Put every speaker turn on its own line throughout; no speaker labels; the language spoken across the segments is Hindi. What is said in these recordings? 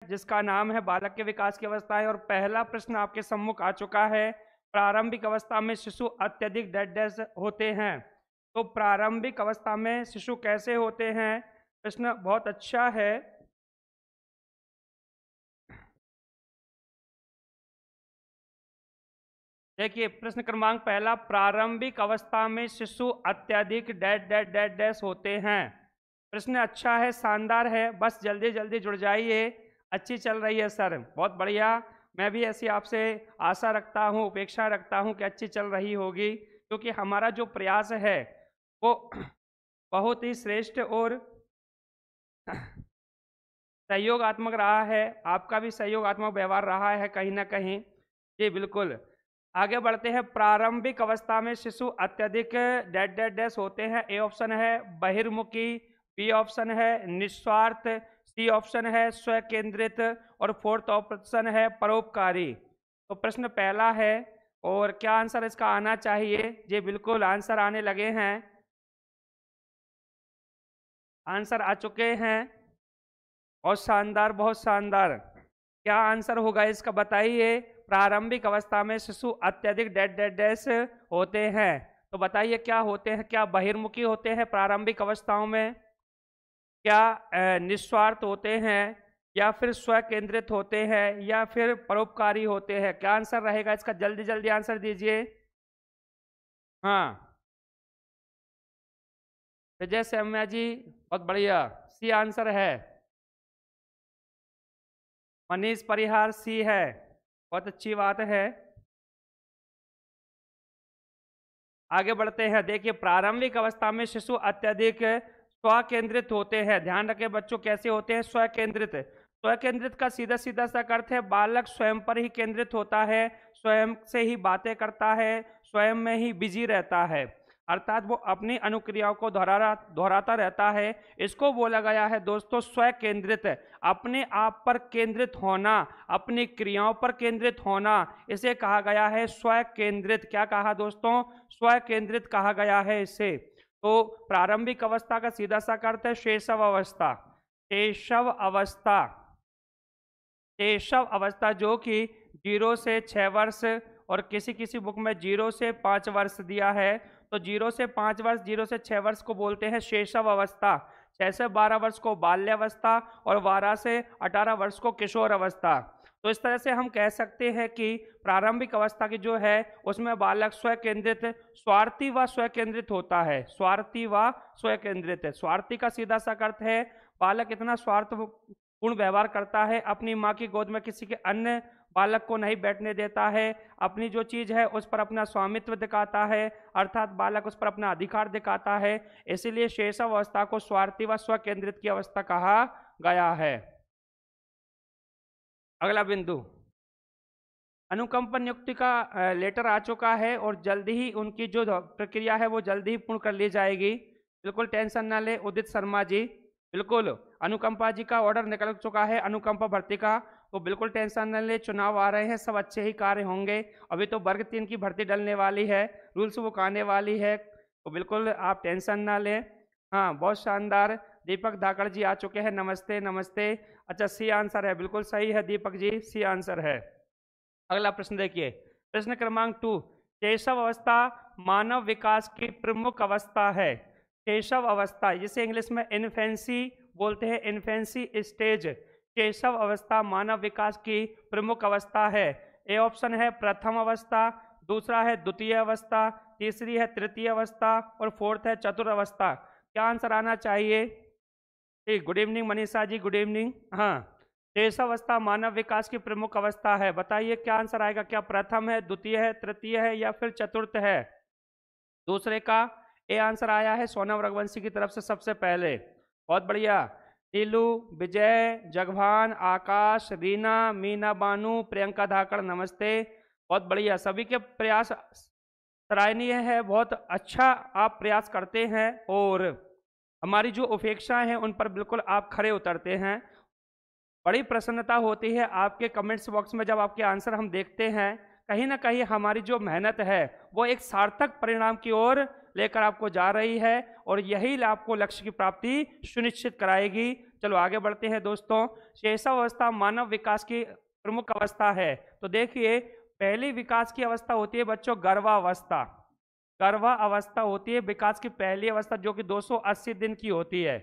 जिसका नाम है बालक के विकास की अवस्था है। और पहला प्रश्न आपके सम्मुख आ चुका है, प्रारंभिक अवस्था में शिशु अत्यधिक डैश होते हैं। तो प्रारंभिक अवस्था में शिशु कैसे होते हैं? प्रश्न बहुत अच्छा है। देखिए प्रश्न क्रमांक पहला, प्रारंभिक अवस्था में शिशु अत्यधिक डैश होते हैं। प्रश्न अच्छा है, शानदार है, बस जल्दी जल्दी जुड़ जाइए। अच्छी चल रही है सर, बहुत बढ़िया। मैं भी ऐसी आपसे आशा रखता हूँ, अपेक्षा रखता हूँ कि अच्छी चल रही होगी, क्योंकि हमारा जो प्रयास है वो बहुत ही श्रेष्ठ और सहयोगात्मक रहा है। आपका भी सहयोगात्मक व्यवहार रहा है कहीं ना कहीं। जी बिल्कुल, आगे बढ़ते हैं। प्रारंभिक अवस्था में शिशु अत्यधिक डैश होते हैं। ए ऑप्शन है बहिर्मुखी, बी ऑप्शन है निस्वार्थ, सी ऑप्शन है स्व केंद्रित और फोर्थ ऑप्शन है परोपकारी। तो प्रश्न पहला है, और क्या आंसर इसका आना चाहिए? जी बिल्कुल, आंसर आने लगे हैं, आंसर आ चुके हैं। बहुत शानदार, बहुत शानदार। क्या आंसर होगा इसका बताइए? प्रारंभिक अवस्था में शिशु अत्यधिक डैश होते हैं। तो बताइए क्या होते हैं? क्या बहिर्मुखी होते हैं प्रारंभिक अवस्थाओं में? क्या निस्वार्थ होते हैं, या फिर स्व केंद्रित होते हैं, या फिर परोपकारी होते हैं? क्या आंसर रहेगा इसका? जल्दी जल्दी आंसर दीजिए। हाँ, विजय सैम्या जी, बहुत बढ़िया, सी आंसर है। मनीष परिहार, सी है, बहुत अच्छी बात है। आगे बढ़ते हैं। देखिए प्रारंभिक अवस्था में शिशु अत्यधिक स्व केंद्रित होते हैं। ध्यान रखें बच्चों, कैसे होते हैं? स्व केंद्रित। स्व केंद्रित का सीधा सीधा सा अर्थ है बालक स्वयं पर ही केंद्रित होता है, स्वयं से ही बातें करता है, स्वयं में ही बिजी रहता है, अर्थात वो अपनी अनुक्रियाओं को दोहराता रहता है। इसको बोला गया है दोस्तों स्व केंद्रित। अपने आप पर केंद्रित होना, अपनी क्रियाओं पर केंद्रित होना, इसे कहा गया है स्व केंद्रित। क्या कहा दोस्तों? स्व केंद्रित कहा गया है इसे। तो प्रारंभिक अवस्था का सीधा सा अर्थ है शैशव अवस्था। शैशव अवस्था, शैशव अवस्था जो कि 0 से 6 वर्ष और किसी किसी बुक में 0 से 5 वर्ष दिया है। तो 0 से 5 वर्ष, 0 से 6 वर्ष को बोलते हैं शैशव अवस्था। 6 से 12 वर्ष को बाल्यावस्था और 12 से 18 वर्ष को किशोर अवस्था। तो इस तरह से हम कह सकते हैं कि प्रारंभिक अवस्था की जो है उसमें बालक स्व केंद्रित, स्वार्थी व स्व केंद्रित होता है। स्वार्थी व स्व केंद्रित है। स्वार्थी का सीधा सा अर्थ है बालक इतना स्वार्थ पूर्ण व्यवहार करता है, अपनी माँ की गोद में किसी के अन्य बालक को नहीं बैठने देता है, अपनी जो चीज़ है उस पर अपना स्वामित्व दिखाता है, अर्थात बालक उस पर अपना अधिकार दिखाता है। इसीलिए शैशव अवस्था को स्वार्थी व स्व केंद्रित की अवस्था कहा गया है। अगला बिंदु, अनुकंपा नियुक्ति का लेटर आ चुका है और जल्दी ही उनकी जो प्रक्रिया है वो जल्दी ही पूर्ण कर ली जाएगी। बिल्कुल टेंशन ना ले उदित शर्मा जी, बिल्कुल अनुकंपा जी का ऑर्डर निकल चुका है अनुकंपा भर्ती का। तो बिल्कुल टेंशन न ले, चुनाव आ रहे हैं, सब अच्छे ही कार्य होंगे। अभी तो वर्ग 3 की भर्ती डलने वाली है, रूल्स बुक आने वाली है, तो बिल्कुल आप टेंशन ना लें। हाँ बहुत शानदार, दीपक धाकड़ जी आ चुके हैं, नमस्ते नमस्ते। अच्छा सी आंसर है, बिल्कुल सही है दीपक जी, सी आंसर है। अगला प्रश्न देखिए, प्रश्न क्रमांक 2, शैशव अवस्था मानव विकास की प्रमुख अवस्था है। शैशव अवस्था जिसे इंग्लिश में इन्फेंसी बोलते हैं, इन्फेंसी स्टेज। शैशव अवस्था मानव विकास की प्रमुख अवस्था है। ए ऑप्शन है प्रथम अवस्था, दूसरा है द्वितीय अवस्था, तीसरी है तृतीय अवस्था और फोर्थ है चतुर्थ अवस्था। क्या आंसर आना चाहिए? ठीक, good evening Manisha ji, good evening. हाँ, शैशव अवस्था मानव विकास की प्रमुख अवस्था है, बताइए क्या आंसर आएगा? क्या प्रथम है, द्वितीय है, तृतीय है या फिर चतुर्थ है? दूसरे का ए आंसर आया है सोनम रघुवंशी की तरफ से सबसे पहले, बहुत बढ़िया। नीलू, विजय, जगभान, आकाश, रीना, मीना बानू, प्रियंका धाकड़, नमस्ते, बहुत बढ़िया। सभी के प्रयास सराहनीय है, बहुत अच्छा आप प्रयास करते हैं और हमारी जो अपेक्षाएं हैं उन पर बिल्कुल आप खरे उतरते हैं। बड़ी प्रसन्नता होती है आपके कमेंट्स बॉक्स में जब आपके आंसर हम देखते हैं। कहीं ना कहीं हमारी जो मेहनत है वो एक सार्थक परिणाम की ओर लेकर आपको जा रही है और यही आपको लक्ष्य की प्राप्ति सुनिश्चित कराएगी। चलो आगे बढ़ते हैं दोस्तों। शैशवावस्था मानव विकास की प्रमुख अवस्था है। तो देखिए, पहली विकास की अवस्था होती है बच्चों गर्भावस्था। गर्भावस्था होती है विकास की पहली अवस्था, जो कि 280 दिन की होती है।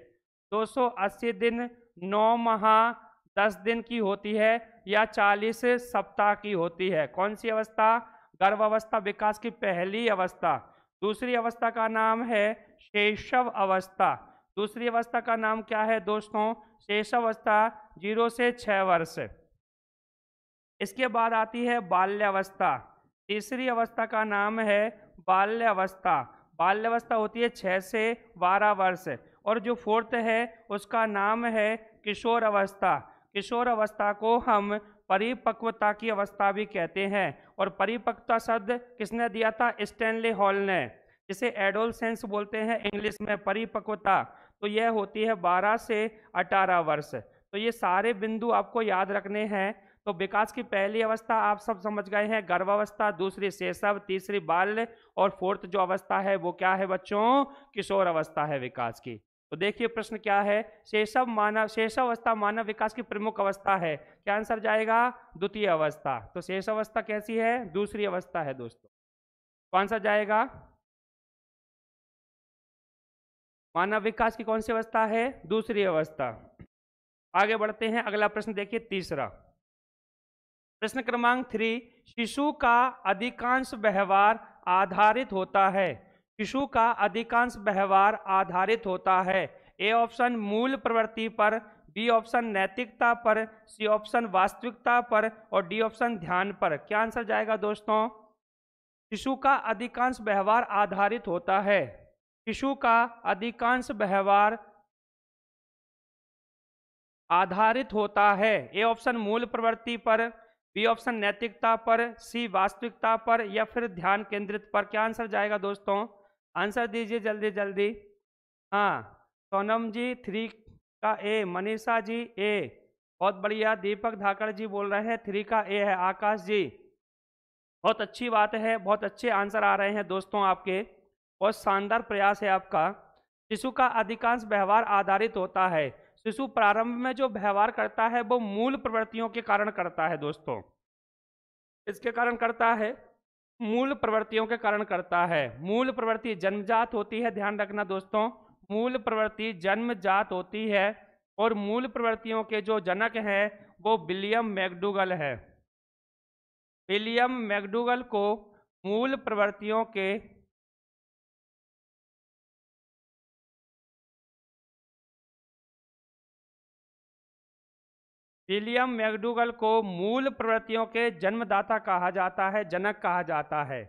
280 दिन, 9 माह 10 दिन की होती है या 40 सप्ताह की होती है। कौन सी अवस्था? गर्भावस्था, विकास की पहली अवस्था। दूसरी अवस्था का नाम है शैशव अवस्था। दूसरी अवस्था का नाम क्या है दोस्तों? शैशवावस्था, 0 से 6 वर्ष। इसके बाद आती है बाल्यावस्था। तीसरी अवस्था का नाम है बाल्यावस्था। बाल्यावस्था होती है 6 से 12 वर्ष। और जो फोर्थ है उसका नाम है किशोर अवस्था। किशोर अवस्था को हम परिपक्वता की अवस्था भी कहते हैं। और परिपक्वता शब्द किसने दिया था? स्टैनली हॉल ने, जिसे एडोलसेंस बोलते हैं इंग्लिश में, परिपक्वता। तो यह होती है 12 से 18 वर्ष। तो ये सारे बिंदु आपको याद रखने हैं। तो विकास की पहली अवस्था आप सब समझ गए हैं, गर्भावस्था, दूसरी शैशव, तीसरी बाल्य और फोर्थ जो अवस्था है वो क्या है बच्चों? किशोर अवस्था है विकास की। तो देखिए प्रश्न क्या है? शैशवावस्था मानव विकास की प्रमुख अवस्था है। क्या आंसर जाएगा? द्वितीय अवस्था। तो शैशवावस्था कैसी है? दूसरी अवस्था है दोस्तों। कौन सा जाएगा? मानव विकास की कौन सी अवस्था है? दूसरी अवस्था। आगे बढ़ते हैं, अगला प्रश्न देखिए, तीसरा प्रश्न क्रमांक 3। शिशु का अधिकांश व्यवहार आधारित होता है। शिशु का अधिकांश व्यवहार आधारित होता है। ए ऑप्शन मूल प्रवृत्ति पर, बी ऑप्शन नैतिकता पर, सी ऑप्शन वास्तविकता पर और डी ऑप्शन ध्यान पर। क्या आंसर जाएगा दोस्तों? शिशु का अधिकांश व्यवहार आधारित होता है। शिशु का अधिकांश व्यवहार आधारित होता है। ए ऑप्शन मूल प्रवृत्ति पर, बी ऑप्शन नैतिकता पर, सी वास्तविकता पर या फिर ध्यान केंद्रित पर। क्या आंसर जाएगा दोस्तों? आंसर दीजिए जल्दी जल्दी। हाँ, सोनम जी 3 का ए, मनीषा जी ए, बहुत बढ़िया। दीपक धाकड़ जी बोल रहे हैं 3 का ए है। आकाश जी, बहुत अच्छी बात है, बहुत अच्छे आंसर आ रहे हैं दोस्तों आपके, बहुत शानदार प्रयास है आपका। शिशु का अधिकांश व्यवहार आधारित होता है। शिशु प्रारंभ में जो व्यवहार करता है वो मूल प्रवृत्तियों के कारण करता है दोस्तों। इसके कारण करता है, मूल प्रवृत्तियों के कारण करता है। मूल प्रवृत्ति जन्मजात होती है, ध्यान रखना दोस्तों, मूल प्रवृत्ति जन्मजात होती है। और मूल प्रवृत्तियों के जो जनक हैं वो विलियम मैकडूगल है। विलियम मैकडूगल को मूल प्रवृत्तियों के विलियम मैकडूगल को मूल प्रवृत्तियों के जन्मदाता कहा जाता है, जनक कहा जाता है।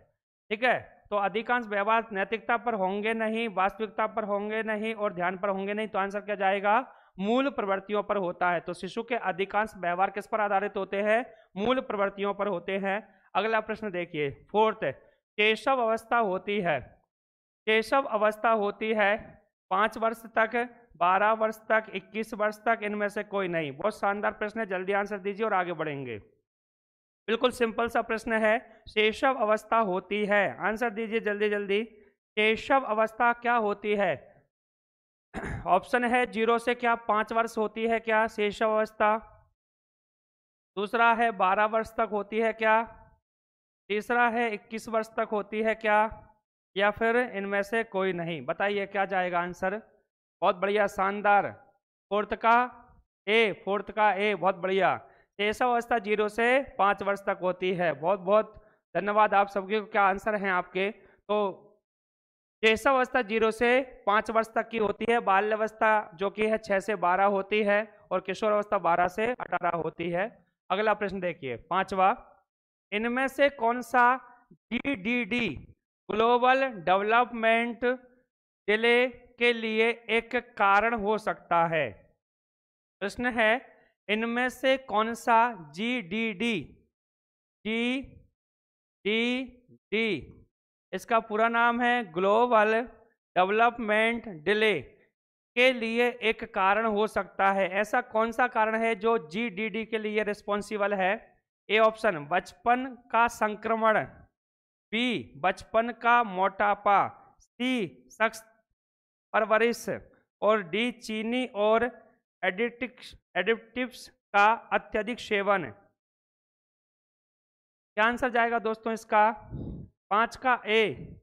ठीक है, तो अधिकांश व्यवहार नैतिकता पर होंगे नहीं, वास्तविकता पर होंगे नहीं और ध्यान पर होंगे नहीं। तो आंसर क्या जाएगा? मूल प्रवृत्तियों पर होता है। तो शिशु के अधिकांश व्यवहार किस पर आधारित होते हैं? मूल प्रवृत्तियों पर होते हैं। अगला प्रश्न देखिए, फोर्थ, केशव अवस्था होती है। केशव अवस्था होती है 5 वर्ष तक, 12 वर्ष तक, 21 वर्ष तक, इनमें से कोई नहीं। बहुत शानदार प्रश्न है, जल्दी आंसर दीजिए और आगे बढ़ेंगे। बिल्कुल सिंपल सा प्रश्न है, केशव अवस्था होती है। आंसर दीजिए जल्दी जल्दी। केशव अवस्था क्या होती है? ऑप्शन है 0 से क्या 5 वर्ष होती है क्या केशव अवस्था? दूसरा है 12 वर्ष तक होती है क्या? तीसरा है 21 वर्ष तक होती है क्या? या फिर इनमें से कोई नहीं? बताइए क्या जाएगा आंसर? बहुत बढ़िया, शानदार। फोर्थ का ए, फोर्थ का ए, बहुत बढ़िया। केशव अवस्था 0 से 5 वर्ष तक होती है। बहुत बहुत धन्यवाद आप सबके। क्या आंसर हैं आपके? तो केशव अवस्था 0 से 5 वर्ष तक की होती है। बाल्य अवस्था जो कि है 6 से 12 होती है और किशोर अवस्था 12 से 18 होती है। अगला प्रश्न देखिए, 5वां, इनमें से कौन सा GDD ग्लोबल डेवलपमेंट डिले के लिए एक कारण हो सकता है? प्रश्न है, इनमें से कौन सा GDD इसका पूरा नाम है ग्लोबल डेवलपमेंट डिले के लिए एक कारण हो सकता है? ऐसा कौन सा कारण है जो GDD के लिए रिस्पॉन्सिबल है? ए ऑप्शन बचपन का संक्रमण, बी बचपन का मोटापा, सी सख्त परवरिश और डी चीनी और एडिटिव्स का अत्यधिक सेवन। क्या आंसर जाएगा दोस्तों इसका? 5 का ए।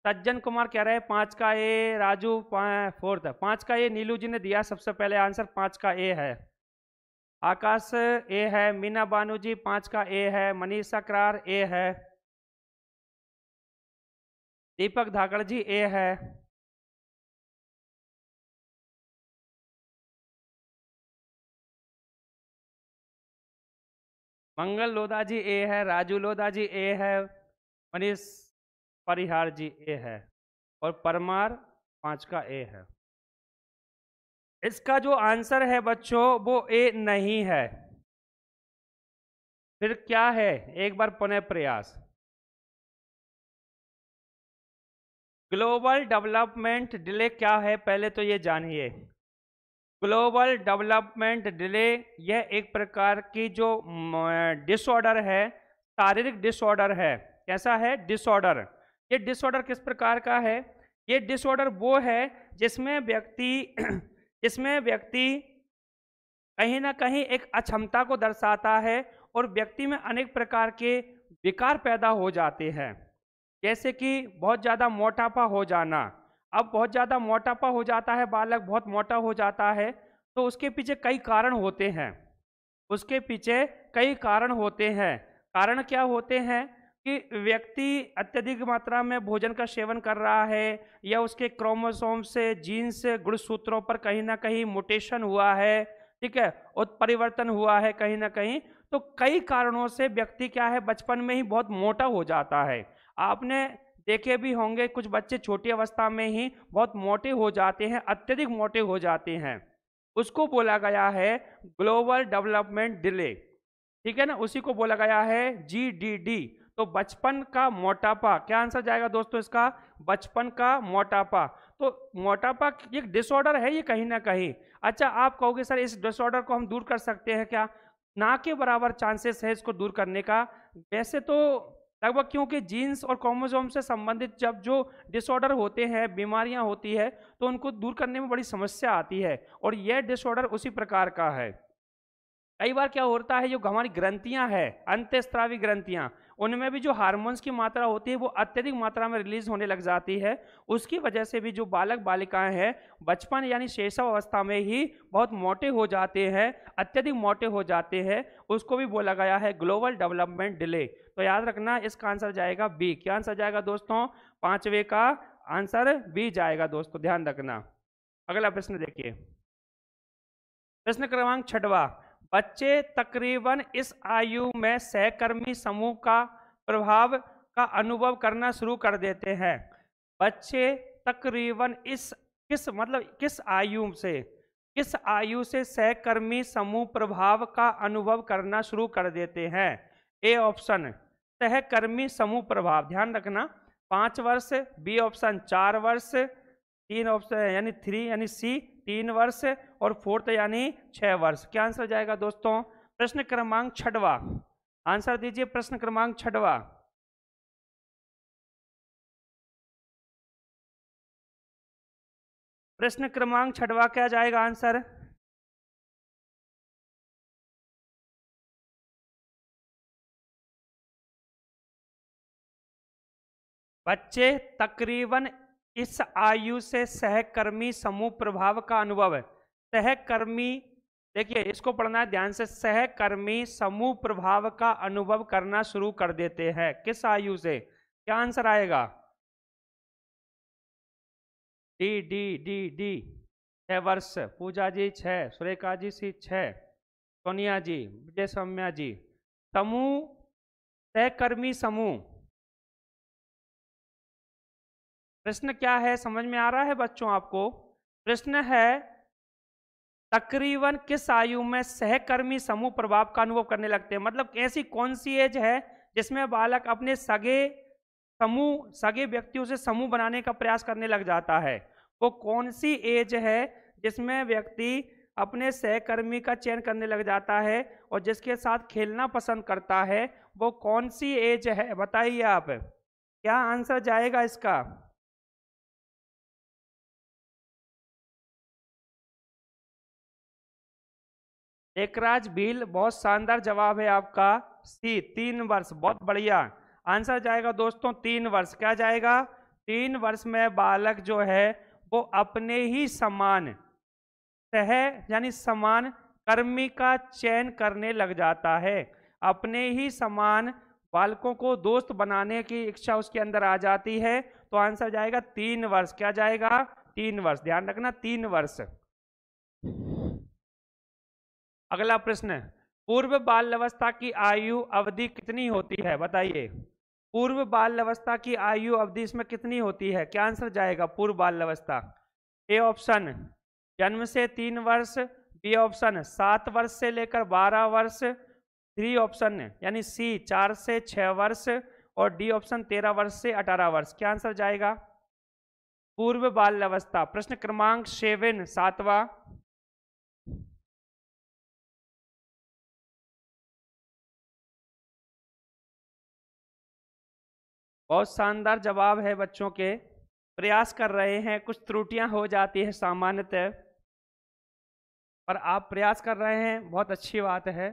सज्जन कुमार कह रहे हैं 5 का ए, राजू 4th 5 का ए नीलू जी ने दिया सबसे पहले आंसर, 5 का ए है। आकाश ए है, मीना बानू जी 5 का ए है, मनीषा करार ए है, दीपक धाकड़ जी ए है, मंगल लोधा जी ए है, राजू लोधा जी ए है, मनीष परिहार जी ए है और परमार 5 का ए है। इसका जो आंसर है बच्चों वो ए नहीं है। फिर क्या है? एक बार पुनः प्रयास। ग्लोबल डेवलपमेंट डिले क्या है पहले तो ये जानिए। ग्लोबल डेवलपमेंट डिले यह एक प्रकार की जो डिसऑर्डर है, शारीरिक डिसऑर्डर है। कैसा है? डिसऑर्डर। ये डिसऑर्डर किस प्रकार का है? ये डिसऑर्डर वो है जिसमें व्यक्ति कहीं ना कहीं एक अक्षमता को दर्शाता है और व्यक्ति में अनेक प्रकार के विकार पैदा हो जाते हैं, जैसे कि बहुत ज़्यादा मोटापा हो जाना। अब बहुत ज़्यादा मोटापा हो जाता है, बालक बहुत मोटा हो जाता है, तो उसके पीछे कई कारण होते हैं। उसके पीछे कई कारण होते हैं। कारण क्या होते हैं कि व्यक्ति अत्यधिक मात्रा में भोजन का सेवन कर रहा है, या उसके क्रोमोसोम से, जीन से, गुणसूत्रों पर कहीं ना कहीं म्यूटेशन हुआ है, ठीक है, उत्परिवर्तन हुआ है कहीं ना कहीं। तो कई कारणों से व्यक्ति क्या है, बचपन में ही बहुत मोटा हो जाता है। आपने देखे भी होंगे कुछ बच्चे छोटी अवस्था में ही बहुत मोटे हो जाते हैं, अत्यधिक मोटे हो जाते हैं। उसको बोला गया है ग्लोबल डेवलपमेंट डिले, ठीक है ना, उसी को बोला गया है GDD। तो बचपन का मोटापा, क्या आंसर जाएगा दोस्तों इसका? बचपन का मोटापा। तो मोटापा एक डिसऑर्डर है ये कहीं ना कहीं। अच्छा, आप कहोगे सर इस डिसऑर्डर को हम दूर कर सकते हैं क्या? ना के बराबर चांसेस है इसको दूर करने का। वैसे तो लगभग, क्योंकि जीन्स और क्रोमोसोम से संबंधित जब जो डिसऑर्डर होते हैं, बीमारियां होती है, तो उनको दूर करने में बड़ी समस्या आती है, और यह डिसऑर्डर उसी प्रकार का है। कई बार क्या होता है, जो हमारी ग्रंथियां हैं, अंतःस्रावी ग्रंथियां, उनमें भी जो हार्मोन्स की मात्रा होती है वो अत्यधिक मात्रा में रिलीज होने लग जाती है। उसकी वजह से भी जो बालक बालिकाएं हैं बचपन यानी शैशव अवस्था में ही बहुत मोटे हो जाते हैं, अत्यधिक मोटे हो जाते हैं। उसको भी बोला गया है ग्लोबल डेवलपमेंट डिले। तो याद रखना इसका आंसर जाएगा बी। क्या आंसर जाएगा दोस्तों? 5वें का आंसर बी जाएगा दोस्तों, ध्यान रखना। अगला प्रश्न देखिए, प्रश्न क्रमांक 6वां। बच्चे तकरीबन इस आयु में सहकर्मी समूह का प्रभाव का अनुभव करना शुरू कर देते हैं। बच्चे तकरीबन किस आयु से सहकर्मी समूह प्रभाव का अनुभव करना शुरू कर देते हैं? ए ऑप्शन सहकर्मी समूह प्रभाव, ध्यान रखना, 5 वर्ष, बी ऑप्शन 4 वर्ष, 3 ऑप्शन यानी 3 यानी सी 3 वर्ष, और 4th यानी 6 वर्ष। क्या आंसर जाएगा दोस्तों? प्रश्न क्रमांक 6वां, आंसर दीजिए प्रश्न क्रमांक 6वां। प्रश्न क्रमांक 6वां क्या जाएगा आंसर? बच्चे तकरीबन इस आयु से सहकर्मी समूह प्रभाव का अनुभव, सहकर्मी, देखिए इसको पढ़ना है ध्यान से, सहकर्मी समूह प्रभाव का अनुभव करना शुरू कर देते हैं। किस आयु से? क्या आंसर आएगा? डी डी डी डी 6 वर्ष। पूजा जी 6, सुरेखा जी 6, सोनिया जी, विजय सौम्या जी। समूह, सहकर्मी समूह, प्रश्न क्या है समझ में आ रहा है बच्चों आपको? प्रश्न है तकरीबन किस आयु में सहकर्मी समूह प्रभाव का अनुभव करने लगते हैं। मतलब ऐसी कौन सी एज है जिसमें बालक अपने सगे व्यक्तियों से समूह बनाने का प्रयास करने लग जाता है? वो कौन सी एज है जिसमें व्यक्ति अपने सहकर्मी का चयन करने लग जाता है और जिसके साथ खेलना पसंद करता है? वो कौन सी एज है बताइए आप? क्या आंसर जाएगा इसका? एकराज भील, बहुत शानदार जवाब है आपका। सी 3 वर्ष, बहुत बढ़िया। आंसर जाएगा दोस्तों 3 वर्ष। क्या जाएगा? 3 वर्ष में बालक जो है वो अपने ही समान सह यानी समान कर्मी का चयन करने लग जाता है। अपने ही समान बालकों को दोस्त बनाने की इच्छा उसके अंदर आ जाती है। तो आंसर जाएगा 3 वर्ष। क्या जाएगा? 3 वर्ष, ध्यान रखना 3 वर्ष। अगला प्रश्न, पूर्व बाल्यावस्था की आयु अवधि कितनी होती है? बताइए, पूर्व बाल्यावस्था की आयु अवधि इसमें कितनी होती है? क्या आंसर जाएगा पूर्व बाल्यावस्था? ए ऑप्शन जन्म से 3 वर्ष, बी ऑप्शन 7 वर्ष से लेकर 12 वर्ष, सी ऑप्शन यानी सी 4 से 6 वर्ष, और डी ऑप्शन 13 वर्ष से 18 वर्ष। क्या आंसर जाएगा? पूर्व बाल्यावस्था, प्रश्न क्रमांक 7, 7वां। बहुत शानदार जवाब है बच्चों के। प्रयास कर रहे हैं, कुछ त्रुटियां हो जाती है सामान्यतः, पर आप प्रयास कर रहे हैं, बहुत अच्छी बात है।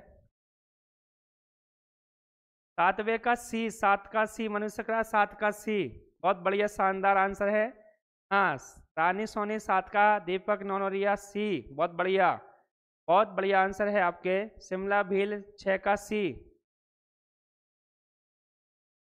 7वें का सी, 7 का सी, मनुष्य का 7 का सी, बहुत बढ़िया शानदार आंसर है। हाँ, रानी सोनी 7 का, दीपक नौनोरिया सी, बहुत बढ़िया, बहुत बढ़िया आंसर है आपके। शिमला भील 6 का सी,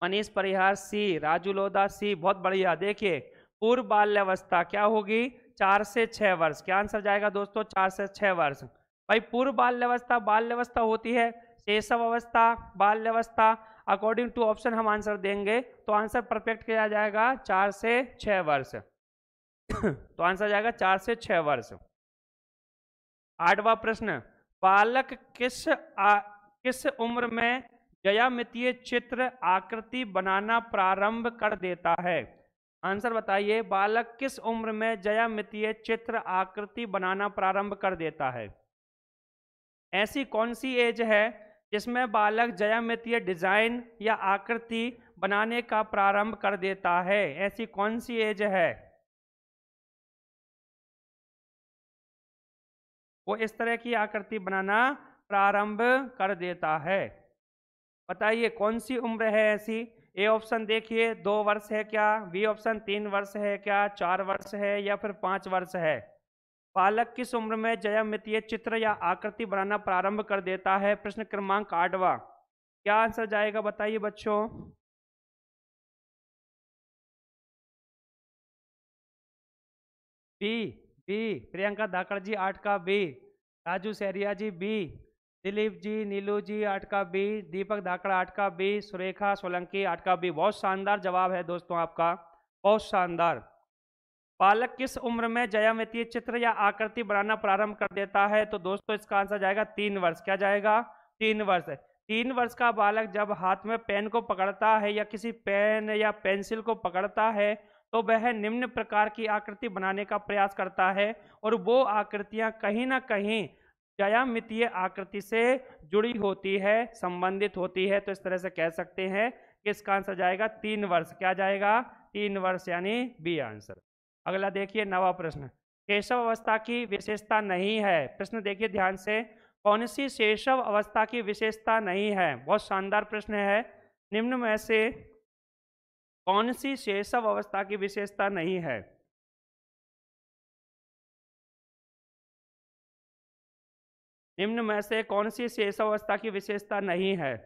मनीष परिहार सी, राजू लोधा सी, बहुत बढ़िया। देखिए, पूर्व बाल्यावस्था क्या होगी? 4 से 6 वर्ष। क्या आंसर जाएगा दोस्तों? 4 से 6 वर्ष। भाई पूर्व बाल्यावस्था, बाल्यावस्था होती है शैशव अवस्था, बाल्यावस्था। अकॉर्डिंग टू ऑप्शन हम आंसर देंगे, तो आंसर परफेक्ट किया जाएगा 4 से 6 वर्ष। तो आंसर जाएगा 4 से 6 वर्ष। 8वां प्रश्न, बालक किस उम्र में ज्यामितीय चित्र आकृति बनाना प्रारंभ कर देता है? आंसर बताइए, बालक किस उम्र में ज्यामितीय चित्र आकृति बनाना प्रारंभ कर देता है? ऐसी कौन सी एज है जिसमें बालक ज्यामितीय डिजाइन या आकृति बनाने का प्रारंभ कर देता है? ऐसी कौन सी एज है? वो इस तरह की आकृति बनाना प्रारंभ कर देता है। बताइए कौन सी उम्र है ऐसी? ए ऑप्शन देखिए 2 वर्ष है क्या, बी ऑप्शन 3 वर्ष है क्या, 4 वर्ष है, या फिर 5 वर्ष है? बालक किस उम्र में ज्यामितीय चित्र या आकृति बनाना प्रारंभ कर देता है? प्रश्न क्रमांक 8वां। क्या आंसर जाएगा बताइए बच्चों? बी, बी प्रियंका धाकड़ जी 8 का बी, राजू सहरिया जी बी, दिलीप जी, नीलू जी 8 का बी, दीपक धाकड़ 8 का बी, सुरेखा सोलंकी 8 का बी। बहुत शानदार जवाब है दोस्तों आपका, बहुत शानदार। बालक किस उम्र में ज्यामितीय चित्र या आकृति बनाना प्रारंभ कर देता है? तो दोस्तों इसका आंसर जाएगा 3 वर्ष। क्या जाएगा? 3 वर्ष। 3 वर्ष का बालक जब हाथ में पेन को पकड़ता है या किसी पेन या पेंसिल को पकड़ता है, तो वह निम्न प्रकार की आकृति बनाने का प्रयास करता है, और वो आकृतियां कहीं ना कहीं ज्यामितीय आकृति से जुड़ी होती है, संबंधित होती है। तो इस तरह से कह सकते हैं कि इसका आंसर जाएगा 3 वर्ष। क्या जाएगा? 3 वर्ष, यानी बी आंसर। अगला देखिए 9वां प्रश्न, शैशव अवस्था की विशेषता नहीं है। प्रश्न देखिए ध्यान से, कौन सी शैशव अवस्था की विशेषता नहीं है? बहुत शानदार प्रश्न है। निम्न में से कौन सी शैशव अवस्था की विशेषता नहीं है? निम्न में से कौन सी शैशव अवस्था की विशेषता नहीं है?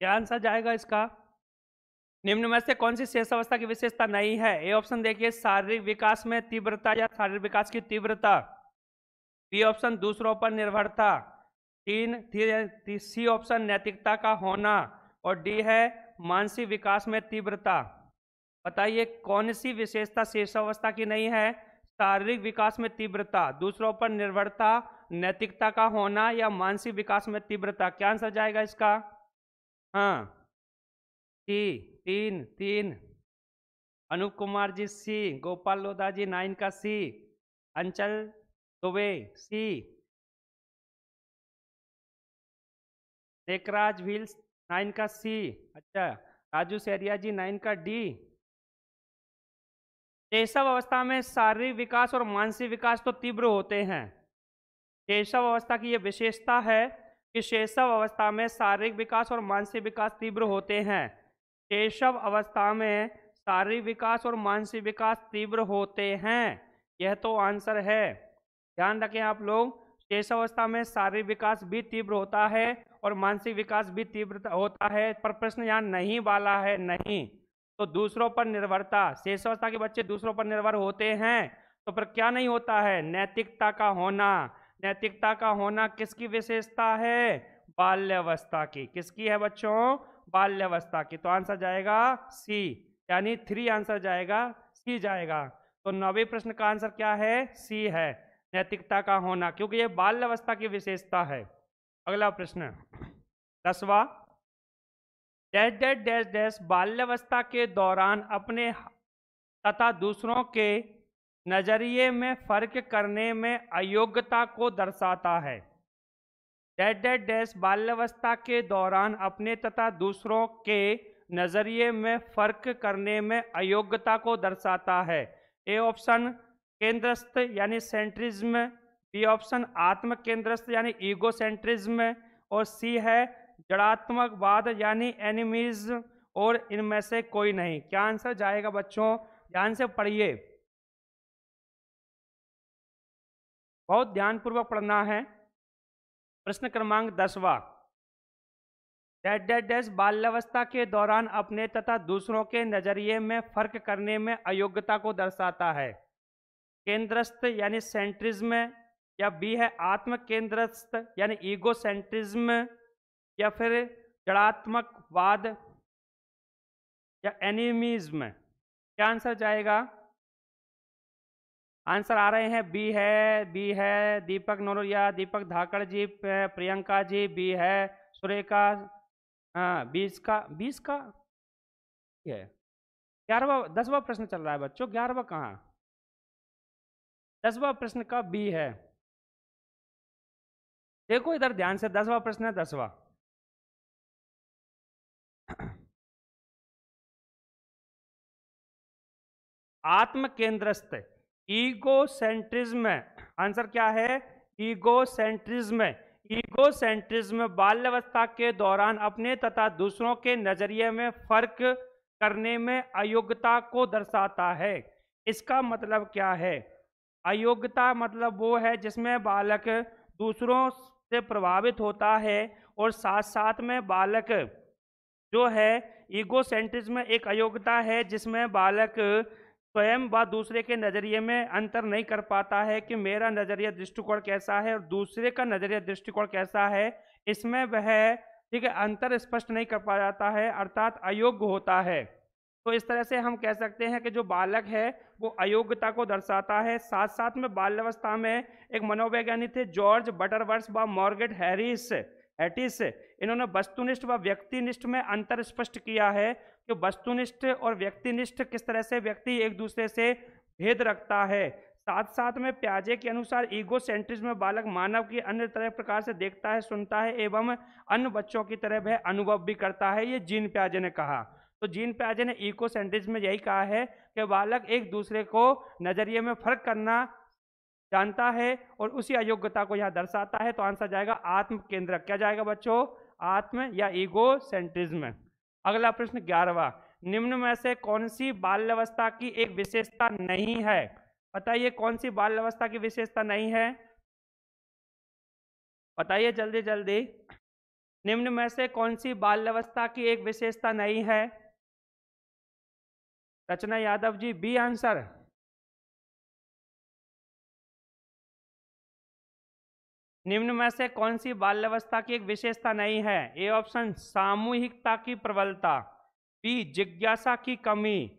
क्या आंसर जाएगा इसका? निम्न में से कौन सी शेष अवस्था की विशेषता नहीं है? ए ऑप्शन देखिए शारीरिक विकास में तीव्रता या शारीरिक विकास की तीव्रता, बी ऑप्शन दूसरों पर निर्भरता, सी ऑप्शन नैतिकता का होना, और डी है मानसिक विकास में तीव्रता। बताइए कौन सी विशेषता शेष अवस्था की नहीं है? शारीरिक विकास में तीव्रता, दूसरों पर निर्भरता, नैतिकता का होना, या मानसिक विकास में तीव्रता। क्या आंसर जाएगा इसका? हाँ, टी 3 3 अनूप कुमार जी सी, गोपाल लोधा जी 9 का सी, अंचल दुबे सी, टेकराज व्हील्स 9 का सी। अच्छा, राजू सेरिया जी 9 का डी। शैशव अवस्था में शारीरिक विकास और मानसिक विकास तो तीव्र होते हैं। शैशव अवस्था की यह विशेषता है कि शैशव अवस्था में शारीरिक विकास और मानसिक विकास तीव्र होते हैं। शैशव अवस्था में शारीरिक विकास और मानसिक विकास तीव्र होते हैं, यह तो आंसर है। ध्यान रखें आप लोग, शैशव अवस्था में शारीरिक विकास भी तीव्र होता है और मानसिक विकास भी तीव्र होता है, पर प्रश्न यहाँ नहीं वाला है, नहीं। तो दूसरों पर निर्भरता, शैशव अवस्था के बच्चे दूसरों पर निर्भर होते हैं, तो पर क्या नहीं होता है? नैतिकता का होना। नैतिकता का होना किसकी विशेषता है? बाल्यावस्था की। किसकी है बच्चों? बाल्यावस्था की। तो आंसर जाएगा सी, यानी 3 आंसर जाएगा, सी जाएगा। तो 9वें प्रश्न का आंसर क्या है? सी है, नैतिकता का होना, क्योंकि यह बाल्यावस्था की विशेषता है। अगला प्रश्न 10वां, डैश डैश डैश डैश बाल्यावस्था के दौरान अपने तथा दूसरों के नजरिए में फर्क करने में अयोग्यता को दर्शाता है। डैश डैश डैश बाल्यावस्था के दौरान अपने तथा दूसरों के नजरिए में फर्क करने में अयोग्यता को दर्शाता है। ए ऑप्शन केंद्रस्थ यानी सेंट्रिज्म, बी ऑप्शन आत्म केंद्रस्थ यानी ईगो सेंट्रिज्म, और सी है जड़ात्मकवाद यानी एनिमिज्म, और इनमें से कोई नहीं। क्या आंसर जाएगा बच्चों? ध्यान से पढ़िए, बहुत ध्यानपूर्वक पढ़ना है। प्रश्न क्रमांक 10वां, डैश डैश डैश बाल्यावस्था के दौरान अपने तथा दूसरों के नजरिए में फर्क करने में अयोग्यता को दर्शाता है। केंद्रस्थ यानी सेंट्रिज्म, या बी है आत्म केंद्रस्थ यानी ईगो सेंट्रिज्म, या फिर जड़ात्मकवाद या एनिमिज्म। क्या आंसर जाएगा? आंसर आ रहे हैं बी है, बी है, दीपक नोरिया, दीपक धाकड़ जी, प्रियंका जी, बी है, सुरेखा, हाँ 20 का है। 11वां 10वां प्रश्न चल रहा है बच्चों, 11वां कहाँ? 10वां प्रश्न का बी है। देखो इधर ध्यान से, 10वां प्रश्न है, 10वां। आत्म केंद्रस्थ, ईगो सेंट्रिज्म। आंसर क्या है? Ego centrism. ईगो सेंट्रिज्म बाल्यावस्था के दौरान अपने तथा दूसरों के नजरिए में फर्क करने में अयोग्यता को दर्शाता है। इसका मतलब क्या है? अयोग्यता मतलब वो है जिसमें बालक दूसरों से प्रभावित होता है, और साथ साथ में बालक जो है ईगोसेंट्रिज्म एक अयोग्यता है जिसमें बालक स्वयं व दूसरे के नज़रिए में अंतर नहीं कर पाता है कि मेरा नज़रिया दृष्टिकोण कैसा है और दूसरे का नज़रिया दृष्टिकोण कैसा है। इसमें वह ठीक है अंतर स्पष्ट नहीं कर पा जाता है, अर्थात अयोग्य होता है। तो इस तरह से हम कह सकते हैं कि जो बालक है वो अयोग्यता को दर्शाता है। साथ साथ में बाल्यावस्था में एक मनोवैज्ञानिक थे जॉर्ज बटरवर्थ व मॉर्गेट हैटिस, इन्होंने वस्तुनिष्ठ व व्यक्तिनिष्ठ में अंतर स्पष्ट किया है कि वस्तुनिष्ठ और व्यक्तिनिष्ठ किस तरह से व्यक्ति एक दूसरे से भेद रखता है। साथ साथ में प्याजे के अनुसार ईगो सेंट्रिज्म में बालक मानव की अन्य तरह प्रकार से देखता है, सुनता है एवं अन्य बच्चों की तरह वह अनुभव भी करता है। ये जीन प्याजे ने कहा। तो जीन प्याजे ने ईगो सेंट्रिज्म में यही कहा है कि बालक एक दूसरे को नजरिए में फर्क करना जानता है और उसी अयोग्यता को यह दर्शाता है। तो आंसर जाएगा आत्म केंद्रक। क्या जाएगा बच्चों? आत्म या ईगो सेंट्रिज्म। अगला प्रश्न 11वां, निम्न में से कौन सी बाल्यावस्था की एक विशेषता नहीं है? बताइए कौन सी बाल्यावस्था की विशेषता नहीं है? बताइए जल्दी जल्दी। निम्न में से कौन सी बाल्यावस्था की एक विशेषता नहीं है? रचना यादव जी बी आंसर। निम्न में से कौन सी बाल्यावस्था की एक विशेषता नहीं है? ए ऑप्शन सामूहिकता की प्रबलता, बी जिज्ञासा की कमी,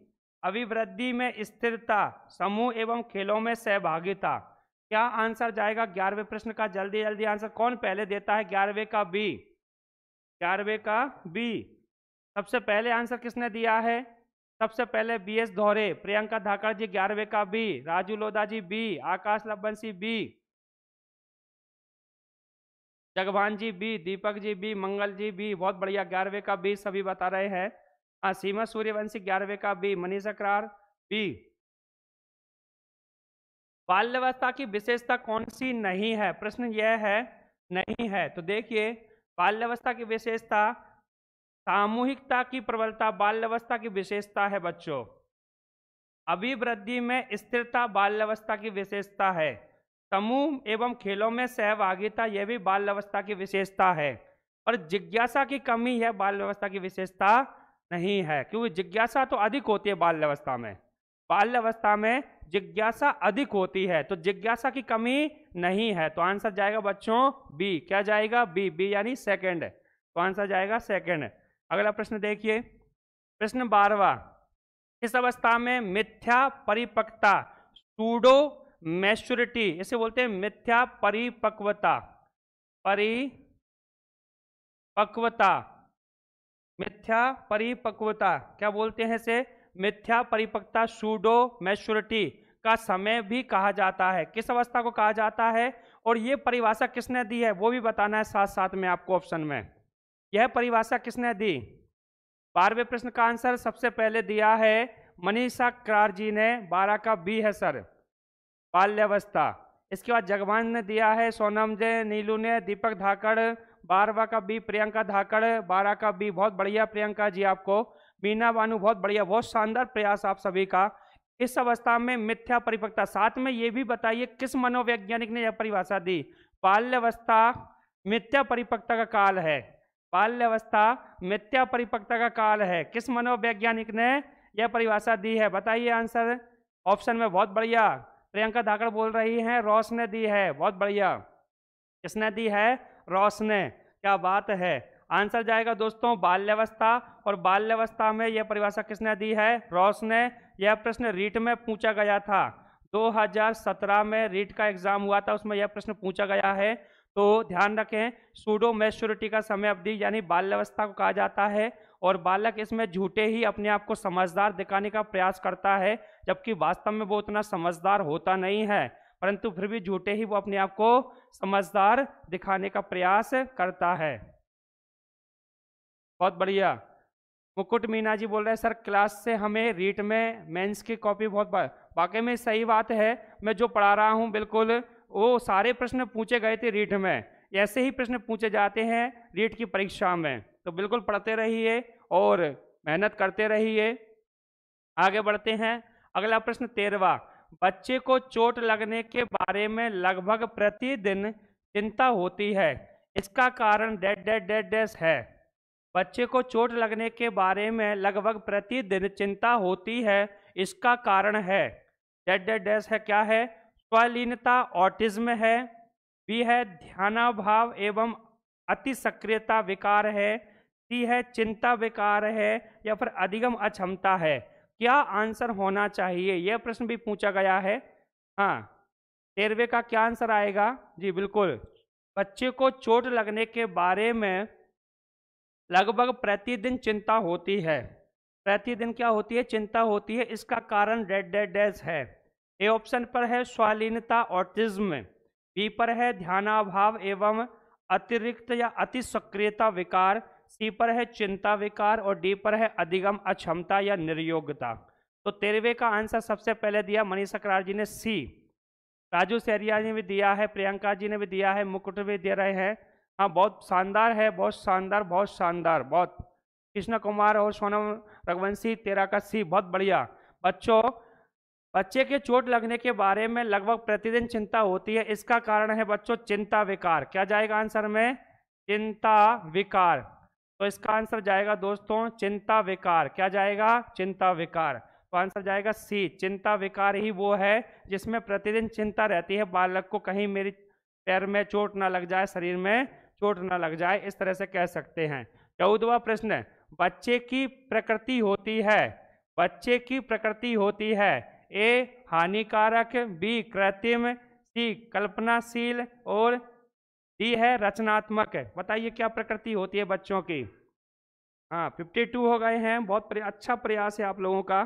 अभिवृद्धि में स्थिरता, समूह एवं खेलों में सहभागिता। क्या आंसर जाएगा 11वें प्रश्न का? जल्दी जल्दी आंसर कौन पहले देता है? 11वें का बी, 11वें का बी। सबसे पहले आंसर किसने दिया है? सबसे पहले BS धौरे, प्रियंका धाकड़ जी 11वें का B, Raju Lodha ji B, Akash Labbansi B, Jagbhan ji B, Deepak ji B, Mangal ji B, बहुत बढ़िया 11वें का बी सभी बता रहे हैं। हाँ, सीमा सूर्यवंशी 11वें का बी, मनीष अकरार बी। बाल्यावस्था की विशेषता कौन सी नहीं है, प्रश्न यह है नहीं है। तो देखिए बाल्यावस्था की विशेषता सामूहिकता की प्रबलता बाल्यावस्था की विशेषता है बच्चों। अभिवृद्धि में स्थिरता बाल्यावस्था की विशेषता है। समूह एवं खेलों में सहभागिता यह भी बाल्यावस्था की विशेषता है। और जिज्ञासा की कमी है बाल्यावस्था की विशेषता नहीं है, क्योंकि जिज्ञासा तो अधिक होती है बाल्यावस्था में। बाल्यावस्था में जिज्ञासा अधिक होती है, तो जिज्ञासा की कमी नहीं है। तो आंसर जाएगा बच्चों बी। क्या जाएगा? बी। बी यानी सेकंड। तो आंसर जाएगा सेकंड। अगला प्रश्न देखिए, प्रश्न 12वां। इस अवस्था में मिथ्या परिपक्वता सूडो मैच्योरिटी, इसे बोलते हैं मिथ्या परिपक्वता। परिपक्वता, मिथ्या परिपक्वता क्या बोलते हैं इसे? मिथ्या परिपक्वता सूडो मैच्योरिटी का समय भी कहा जाता है। किस अवस्था को कहा जाता है और ये परिभाषा किसने दी है वो भी बताना है साथ साथ में आपको ऑप्शन में। यह परिभाषा किसने दी? 12वें प्रश्न का आंसर सबसे पहले दिया है मनीषा अकरार जी ने, 12 का बी है सर, बाल्यावस्था। इसके बाद जगवान ने दिया है, सोनम जे, नीलू ने, दीपक धाकड़, 12वां का बी प्रियंका धाकड़, 12 का बी। बहुत बढ़िया प्रियंका जी, आपको मीना बानू बहुत बढ़िया, बहुत शानदार प्रयास आप सभी का। इस अवस्था में मिथ्या परिपक्वता, साथ में ये भी बताइए किस मनोवैज्ञानिक ने यह परिभाषा दी? बाल्यावस्था मिथ्या परिपक्वता का काल है। बाल्यावस्था मिथ्या परिपक्वता का काल है। किस मनोवैज्ञानिक ने यह परिभाषा दी है? बताइए आंसर ऑप्शन में। बहुत बढ़िया, प्रियंका धाकड़ बोल रही हैं रॉस ने दी है। बहुत बढ़िया, किसने दी है? रॉस ने। क्या बात है। आंसर जाएगा दोस्तों बाल्यावस्था, और बाल्यावस्था में यह परिभाषा किसने दी है? रॉस ने। यह प्रश्न रीट में पूछा गया था, 2017 में रीट का एग्जाम हुआ था, उसमें यह प्रश्न पूछा गया है। तो ध्यान रखें, सूडो मैच्योरिटी का समय अवधि यानी बाल्यावस्था को कहा जाता है, और बालक इसमें झूठे ही अपने आप को समझदार दिखाने का प्रयास करता है, जबकि वास्तव में वो उतना समझदार होता नहीं है, परंतु फिर भी झूठे ही वो अपने आप को समझदार दिखाने का प्रयास करता है। बहुत बढ़िया। मुकुट मीना जी बोल रहे हैं सर क्लास से हमें रीट में मेंस की कॉपी बहुत वाकई में सही बात है। मैं जो पढ़ा रहा हूँ बिल्कुल वो सारे प्रश्न पूछे गए थे रीट में, ऐसे ही प्रश्न पूछे जाते हैं रीट की परीक्षा में। तो बिल्कुल पढ़ते रहिए और मेहनत करते रहिए। आगे बढ़ते हैं, अगला प्रश्न 13वां। बच्चे को चोट लगने के बारे में लगभग प्रतिदिन चिंता होती है, इसका कारण डेड डेड डेड डैश है। बच्चे को चोट लगने के बारे में लगभग प्रतिदिन चिंता होती है, इसका कारण है डेड डेड डैश है। क्या है? स्वलीनता ऑटिज्म है, बी है ध्यानाभाव एवं अति सक्रियता विकार है, सी है चिंता विकार है, या फिर अधिगम अक्षमता है। क्या आंसर होना चाहिए? यह प्रश्न भी पूछा गया है। हाँ, 13वें का क्या आंसर आएगा? जी बिल्कुल, बच्चे को चोट लगने के बारे में लगभग प्रतिदिन चिंता होती है। प्रतिदिन क्या होती है? चिंता होती है, इसका कारण डेड डेड डैश है। ए ऑप्शन पर है स्वालीनता ऑटिज्म, बी पर है ध्यानाभाव एवं अतिरिक्त या अति सक्रियता विकार, सी पर है चिंता विकार, और डी पर है अधिगम अक्षमता या निर्योग्यता। तो 13वें का आंसर सबसे पहले दिया मनीष अकरार जी ने सी, राजू सहरिया ने भी दिया है, प्रियंका जी ने भी दिया है, मुकुट भी दे रहे हैं। हाँ बहुत शानदार है, बहुत शानदार, बहुत शानदार, बहुत। कृष्ण कुमार और सोनम रघुवंशी 13 का सी, बहुत बढ़िया। बच्चों, बच्चे के चोट लगने के बारे में लगभग प्रतिदिन चिंता होती है, इसका कारण है बच्चों चिंता विकार। क्या जाएगा आंसर में? चिंता विकार। तो इसका आंसर जाएगा दोस्तों चिंता विकार। क्या जाएगा? चिंता विकार। तो आंसर जाएगा सी, चिंता विकार ही वो है जिसमें प्रतिदिन चिंता रहती है बालक को, कहीं मेरी पैर में चोट ना लग जाए, शरीर में चोट ना लग जाए, इस तरह से कह सकते हैं। 14वां प्रश्न, बच्चे की प्रकृति होती है, बच्चे की प्रकृति होती है ए हानिकारक, बी कृत्रिम, सी कल्पनाशील, और डी है रचनात्मक। बताइए क्या प्रकृति होती है बच्चों की? हाँ 52 हो गए हैं, बहुत अच्छा प्रयास है आप लोगों का।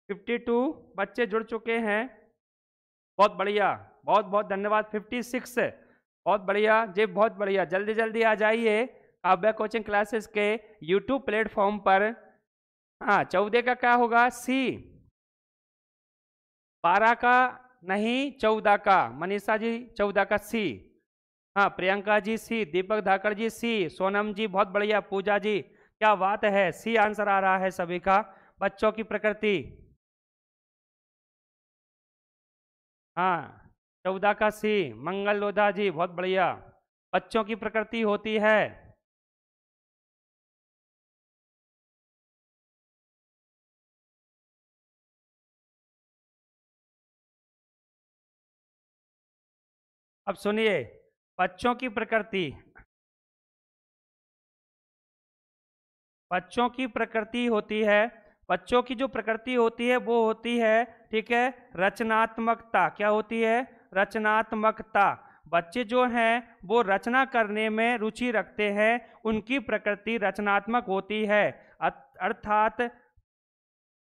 52 बच्चे जुड़ चुके हैं, बहुत बढ़िया, बहुत बहुत धन्यवाद। 56 बहुत बढ़िया जी, बहुत बढ़िया, जल्दी जल्दी आ जाइए काव्या कोचिंग क्लासेस के यूट्यूब प्लेटफॉर्म पर। हाँ 14 का क्या होगा? सी। 12 का नहीं, 14 का, मनीषा जी 14 का सी। हाँ प्रियंका जी सी, दीपक धाकड़ जी सी, सोनम जी बहुत बढ़िया, पूजा जी क्या बात है, सी आंसर आ रहा है सभी का। बच्चों की प्रकृति, हाँ 14 का सी, मंगल लोधा जी बहुत बढ़िया, बच्चों की प्रकृति होती है। अब सुनिए, बच्चों की प्रकृति, बच्चों की प्रकृति होती है, बच्चों की जो प्रकृति होती है वो होती है, ठीक है, रचनात्मकता। क्या होती है? रचनात्मकता। बच्चे जो हैं वो रचना करने में रुचि रखते हैं, उनकी प्रकृति रचनात्मक होती है। अर्थात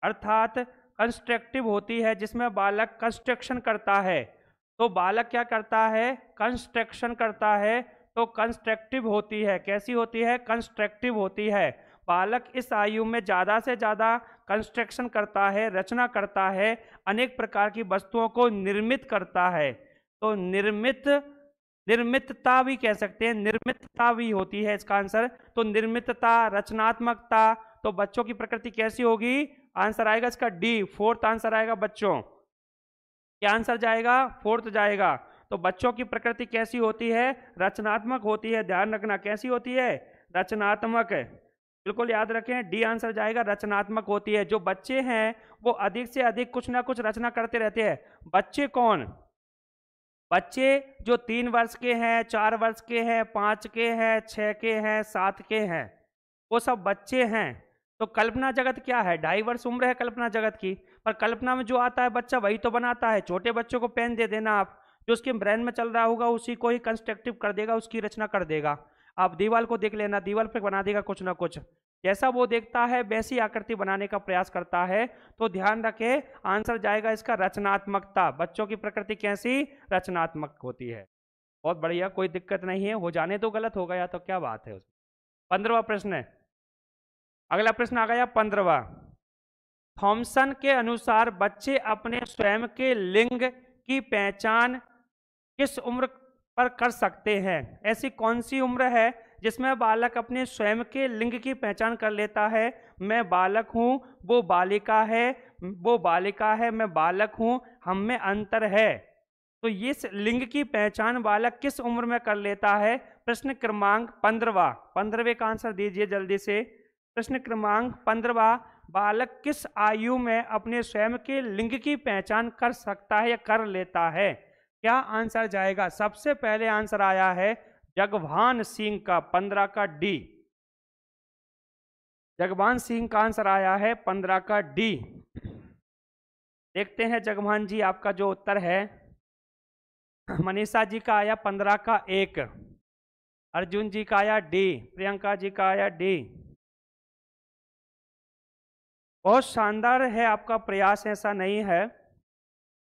अर्थात कंस्ट्रक्टिव होती है, जिसमें बालक कंस्ट्रक्शन करता है। तो बालक क्या करता है? कंस्ट्रक्शन करता है, तो कंस्ट्रक्टिव होती है। कैसी होती है? कंस्ट्रक्टिव होती है। बालक इस आयु में ज़्यादा से ज़्यादा कंस्ट्रक्शन करता है, रचना करता है, अनेक प्रकार की वस्तुओं को निर्मित करता है। तो निर्मितता भी कह सकते हैं, निर्मितता भी होती है इसका आंसर। तो निर्मितता, रचनात्मकता, तो बच्चों की प्रकृति कैसी होगी? आंसर आएगा इसका डी, फोर्थ आंसर आएगा बच्चों। क्या आंसर जाएगा? फोर्थ जाएगा। तो बच्चों की प्रकृति कैसी होती है? रचनात्मक होती है, ध्यान रखना, कैसी होती है? रचनात्मक। बिल्कुल याद रखें, डी आंसर जाएगा, रचनात्मक होती है। जो बच्चे हैं वो अधिक से अधिक कुछ ना कुछ रचना करते रहते हैं। बच्चे कौन? बच्चे जो 3 वर्ष के हैं, 4 वर्ष के हैं, 5 के हैं, 6 के हैं, 7 के हैं, वो सब बच्चे हैं। तो कल्पना जगत क्या है? 2.5 वर्ष उम्र है कल्पना जगत की। पर कल्पना में जो आता है बच्चा वही तो बनाता है। छोटे बच्चों को पेन दे देना आप, जो उसके ब्रेन में चल रहा होगा उसी को ही कंस्ट्रक्टिव कर देगा, उसकी रचना कर देगा। आप दीवार को देख लेना, दीवार पे बना देगा कुछ ना कुछ, जैसा वो देखता है वैसी आकृति बनाने का प्रयास करता है। तो ध्यान रखें, आंसर जाएगा इसका रचनात्मकता। बच्चों की प्रकृति कैसी? रचनात्मक होती है। बहुत बढ़िया, कोई दिक्कत नहीं है, हो जाने तो, गलत हो गया तो क्या बात है उसमें। 15वां प्रश्न है, अगला प्रश्न आ गया 15वां। थॉमसन के अनुसार बच्चे अपने स्वयं के लिंग की पहचान किस उम्र पर कर सकते हैं? ऐसी कौन सी उम्र है जिसमें बालक अपने स्वयं के लिंग की पहचान कर लेता है? मैं बालक हूँ, वो बालिका है, वो बालिका है, मैं बालक हूँ, हम में अंतर है। तो इस लिंग की पहचान बालक किस उम्र में कर लेता है? प्रश्न क्रमांक 15वां, 15वें का आंसर दीजिए जल्दी से। प्रश्न क्रमांक 15वां, बालक किस आयु में अपने स्वयं के लिंग की पहचान कर सकता है या कर लेता है? क्या आंसर जाएगा? सबसे पहले आंसर आया है जगभान सिंह का, 15 का डी। जगभान सिंह का आंसर आया है 15 का डी। देखते हैं जगभान जी आपका जो उत्तर है। मनीषा जी का आया 15 का 1, अर्जुन जी का आया डी, प्रियंका जी का आया डी। बहुत शानदार है आपका प्रयास, ऐसा नहीं है।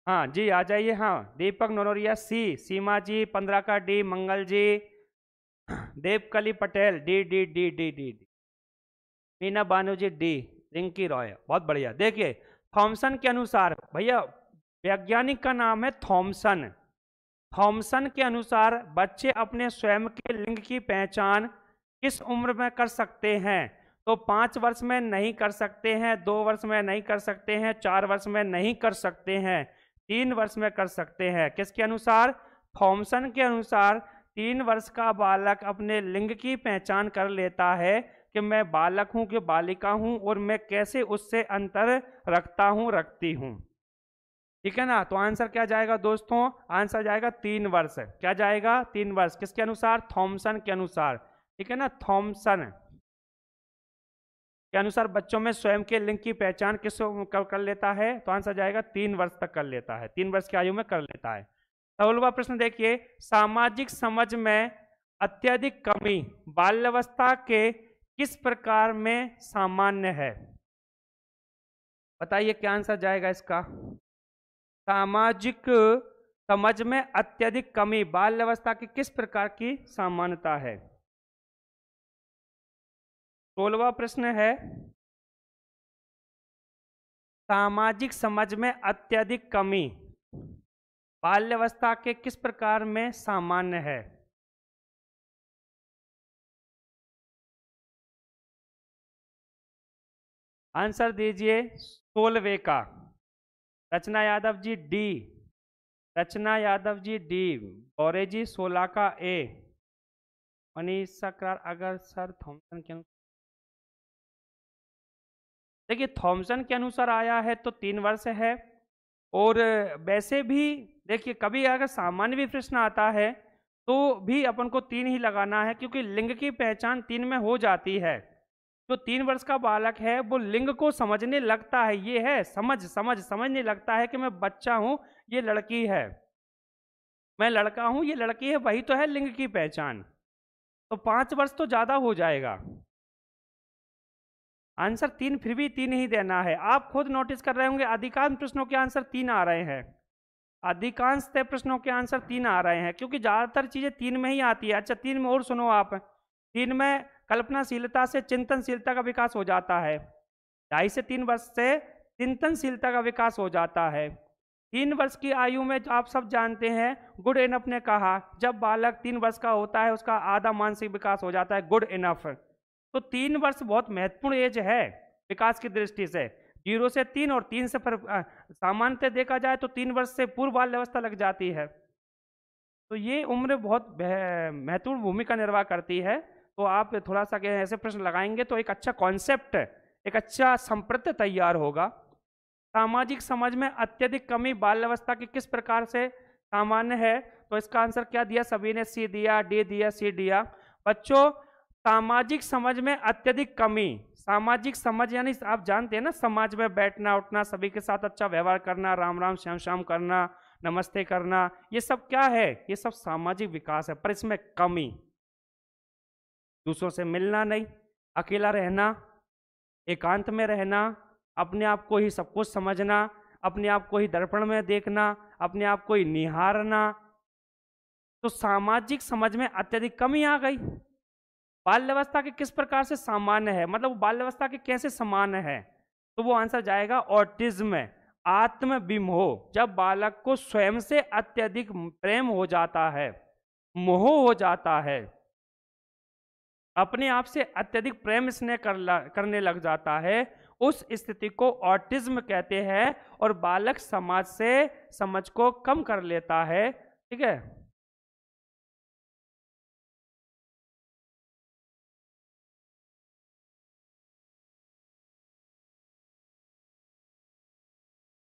हाँ जी आ जाइए। हाँ दीपक नोनोरिया सी, सीमा जी 15 का D, Mangal ji, Devkali Patel D D D D D D, Meena Banu ji D, Rinki Roy, बहुत बढ़िया। देखिए थॉमसन के अनुसार, भैया वैज्ञानिक का नाम है थॉमसन। थॉमसन के अनुसार बच्चे अपने स्वयं के लिंग की पहचान किस उम्र में कर सकते हैं? तो 5 वर्ष में नहीं कर सकते हैं, 2 वर्ष में नहीं कर सकते हैं, 4 वर्ष में नहीं कर सकते हैं, 3 वर्ष में कर सकते हैं। किसके अनुसार? थॉमसन के अनुसार 3 वर्ष का बालक अपने लिंग की पहचान कर लेता है कि मैं बालक हूं कि बालिका हूं, और मैं कैसे उससे अंतर रखता हूं, रखती हूं। ठीक है ना? तो आंसर क्या जाएगा दोस्तों? आंसर जाएगा 3 वर्ष। क्या जाएगा? 3 वर्ष। किसके अनुसार? थॉमसन के अनुसार। ठीक है ना? थॉमसन के अनुसार बच्चों में स्वयं के लिंग की पहचान किस कर लेता है? तो आंसर जाएगा 3 वर्ष तक कर लेता है, 3 वर्ष की आयु में कर लेता है। 16वां प्रश्न देखिए, सामाजिक समझ में अत्यधिक कमी बाल्यावस्था के किस प्रकार में सामान्य है? बताइए क्या आंसर जाएगा इसका। सामाजिक समझ में अत्यधिक कमी बाल्यावस्था की किस प्रकार की सामान्यता है? 16वां प्रश्न है, सामाजिक समझ में अत्यधिक कमी बाल्यावस्था के किस प्रकार में सामान्य है? आंसर दीजिए 16वें का। रचना यादव जी डी, रचना यादव जी डी, गौरे जी 16 का ए, मनीषा करार अगर सर थॉमसन के अनुसार, देखिए थॉमसन के अनुसार आया है तो 3 वर्ष है। और वैसे भी देखिए कभी अगर सामान्य भी प्रश्न आता है तो भी अपन को 3 ही लगाना है, क्योंकि लिंग की पहचान 3 में हो जाती है। जो 3 वर्ष का बालक है वो लिंग को समझने लगता है, ये है समझने लगता है कि मैं बच्चा हूं, ये लड़की है, मैं लड़का हूं, ये लड़की है, वही तो है लिंग की पहचान। तो 5 वर्ष तो ज्यादा हो जाएगा। आंसर 3 फिर भी 3 ही देना है। आप खुद नोटिस कर रहे होंगे अधिकांश प्रश्नों के आंसर 3 आ रहे हैं, अधिकांश प्रश्नों के आंसर 3 आ रहे हैं, क्योंकि ज्यादातर चीजें 3 में ही आती है। अच्छा 3 में और सुनो आप, 3 में कल्पनाशीलता से चिंतनशीलता का विकास हो जाता है, 2.5 से 3 वर्ष से चिंतनशीलता का विकास हो जाता है। 3 वर्ष की आयु में आप सब जानते हैं, गुड इनफ ने कहा जब बालक 3 वर्ष का होता है उसका आधा मानसिक विकास हो जाता है, गुड इनफ। तो 3 वर्ष बहुत महत्वपूर्ण एज है विकास की दृष्टि से। 0 से 3 और 3 से सामान्यतः देखा जाए तो 3 वर्ष से पूर्व बाल्यावस्था लग जाती है। तो ये उम्र बहुत महत्वपूर्ण भूमिका निर्वाह करती है। तो आप थोड़ा सा ऐसे प्रश्न लगाएंगे तो एक अच्छा कॉन्सेप्ट, एक अच्छा संप्रत्य तैयार होगा। सामाजिक समझ में अत्यधिक कमी बाल्यावस्था की किस प्रकार से सामान्य है? तो इसका आंसर क्या दिया सभी ने? सी दिया, डी दिया, सी दिया। बच्चों सामाजिक समझ में अत्यधिक कमी, सामाजिक समझ यानी आप जानते हैं ना, समाज में बैठना उठना, सभी के साथ अच्छा व्यवहार करना, राम राम श्याम श्याम करना, नमस्ते करना, ये सब क्या है? ये सब सामाजिक विकास है। पर इसमें कमी, दूसरों से मिलना नहीं, अकेला रहना, एकांत में रहना, अपने आप को ही सब कुछ समझना, अपने आप को ही दर्पण में देखना, अपने आप को ही निहारना। तो सामाजिक समझ में अत्यधिक कमी आ गई। बाल्यावस्था के किस प्रकार से सामान्य है, मतलब बाल्यावस्था के कैसे समान है? तो वो आंसर जाएगा ऑटिज्म, आत्म विमोह। जब बालक को स्वयं से अत्यधिक प्रेम हो जाता है, मोह हो जाता है, अपने आप से अत्यधिक प्रेम स्नेह करने लग जाता है, उस स्थिति को ऑटिज्म कहते हैं। और बालक समाज से समझ को कम कर लेता है। ठीक है,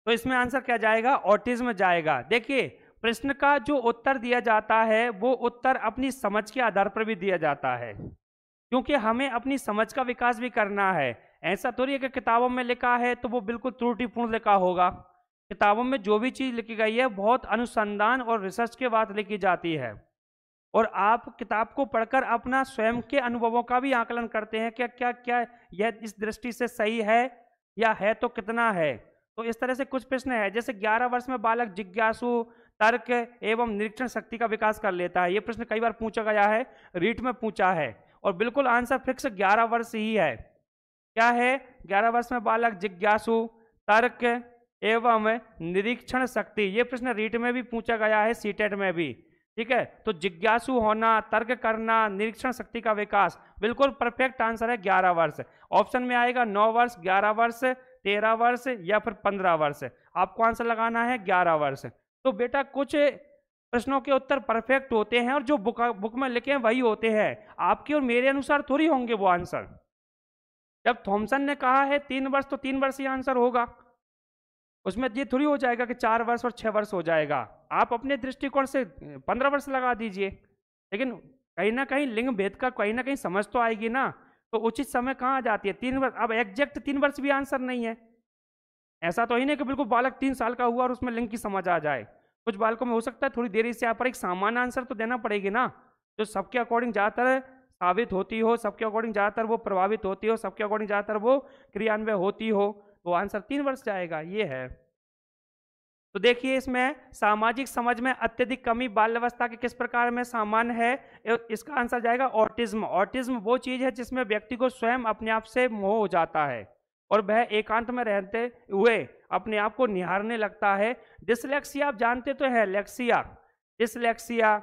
तो इसमें आंसर क्या जाएगा? ऑटिज्म जाएगा। देखिए प्रश्न का जो उत्तर दिया जाता है वो उत्तर अपनी समझ के आधार पर भी दिया जाता है, क्योंकि हमें अपनी समझ का विकास भी करना है। ऐसा थोड़ी है कि किताबों में लिखा है तो वो बिल्कुल त्रुटिपूर्ण लिखा होगा। किताबों में जो भी चीज लिखी गई है बहुत अनुसंधान और रिसर्च के बाद लिखी जाती है। और आप किताब को पढ़कर अपना स्वयं के अनुभवों का भी आकलन करते हैं, क्या क्या क्या यह इस दृष्टि से सही है, या है तो कितना है। तो इस तरह से कुछ प्रश्न है, जैसे 11 वर्ष में बालक जिज्ञासु, तर्क एवं निरीक्षण शक्ति का विकास कर लेता है। ये प्रश्न कई बार पूछा गया है, रीट में पूछा है, और बिल्कुल आंसर फिक्स 11 वर्ष ही है। क्या है? 11 वर्ष में बालक जिज्ञासु, तर्क एवं निरीक्षण शक्ति। ये प्रश्न रीट में भी पूछा गया है, सीटेट में भी। ठीक है, तो जिज्ञासु होना, तर्क करना, निरीक्षण शक्ति का विकास, बिल्कुल परफेक्ट आंसर है 11 वर्ष। ऑप्शन में आएगा 9 वर्ष, 11 वर्ष, 13 वर्ष या फिर 15 वर्ष। आपको आंसर लगाना है 11 वर्ष। तो बेटा कुछ प्रश्नों के उत्तर परफेक्ट होते हैं और जो बुक में लिखे हैं वही होते हैं, आपके और मेरे अनुसार थोड़ी होंगे वो आंसर। जब थॉमसन ने कहा है 3 वर्ष तो 3 वर्ष ही आंसर होगा, उसमें ये थोड़ी हो जाएगा कि 4 वर्ष और 6 वर्ष हो जाएगा। आप अपने दृष्टिकोण से 15 वर्ष लगा दीजिए, लेकिन कहीं ना कहीं लिंग भेद का कहीं ना कहीं समझ तो आएगी ना। तो उचित समय कहाँ जाती है? 3 वर्ष। अब एग्जैक्ट 3 वर्ष भी आंसर नहीं है, ऐसा तो ही नहीं कि बिल्कुल बालक 3 साल का हुआ और उसमें लिंग की समझ आ जाए। कुछ बालकों में हो सकता है थोड़ी देरी से, यहाँ पर एक सामान्य आंसर तो देना पड़ेगी ना, जो सबके अकॉर्डिंग ज़्यादातर साबित होती हो, सबके अकॉर्डिंग ज़्यादातर वो प्रभावित होती हो, सबके अकॉर्डिंग ज़्यादातर वो क्रियान्वय होती हो, तो आंसर 3 वर्ष जाएगा, ये है। तो देखिए इसमें सामाजिक समझ में अत्यधिक कमी बाल्यावस्था के किस प्रकार में सामान्य है, इसका आंसर जाएगा ऑटिज्म। ऑटिज्म वो चीज है जिसमें व्यक्ति को स्वयं अपने आप से मोह हो जाता है और वह एकांत में रहते हुए अपने आप को निहारने लगता है। डिसलेक्सिया आप जानते तो है, लेक्सिया, डिसलेक्सिया,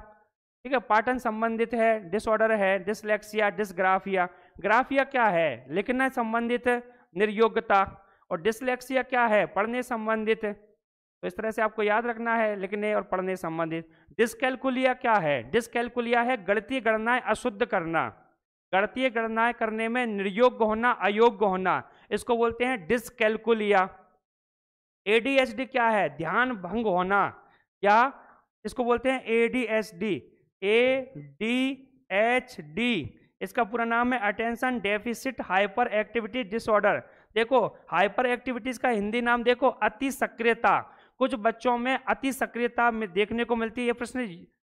ठीक है, पाठन संबंधित है डिसऑर्डर है, डिसलेक्सिया, डिसग्राफिया। ग्राफिया क्या है, लिखने संबंधित निर्योग्यता, और डिसलेक्सिया क्या है, पढ़ने संबंधित। तो इस तरह से आपको याद रखना है, लिखने और पढ़ने संबंधित। डिसकैलकुलिया क्या है, डिसकैलकुलिया है गणितीय गणनाएं अशुद्ध करना, गणितीय गणनाएं करने में निर्योग्य होना, अयोग्य होना, इसको बोलते हैं डिसकैलकुलिया। एडीएचडी क्या है, ध्यान भंग होना, या इसको बोलते हैं एडीएचडी, एडीएचडी, इसका पूरा नाम है attention deficit hyper activity disorder. देखो हाइपर एक्टिविटीज का हिंदी नाम देखो अति सक्रियता। कुछ बच्चों में अति सक्रियता में देखने को मिलती है, ये प्रश्न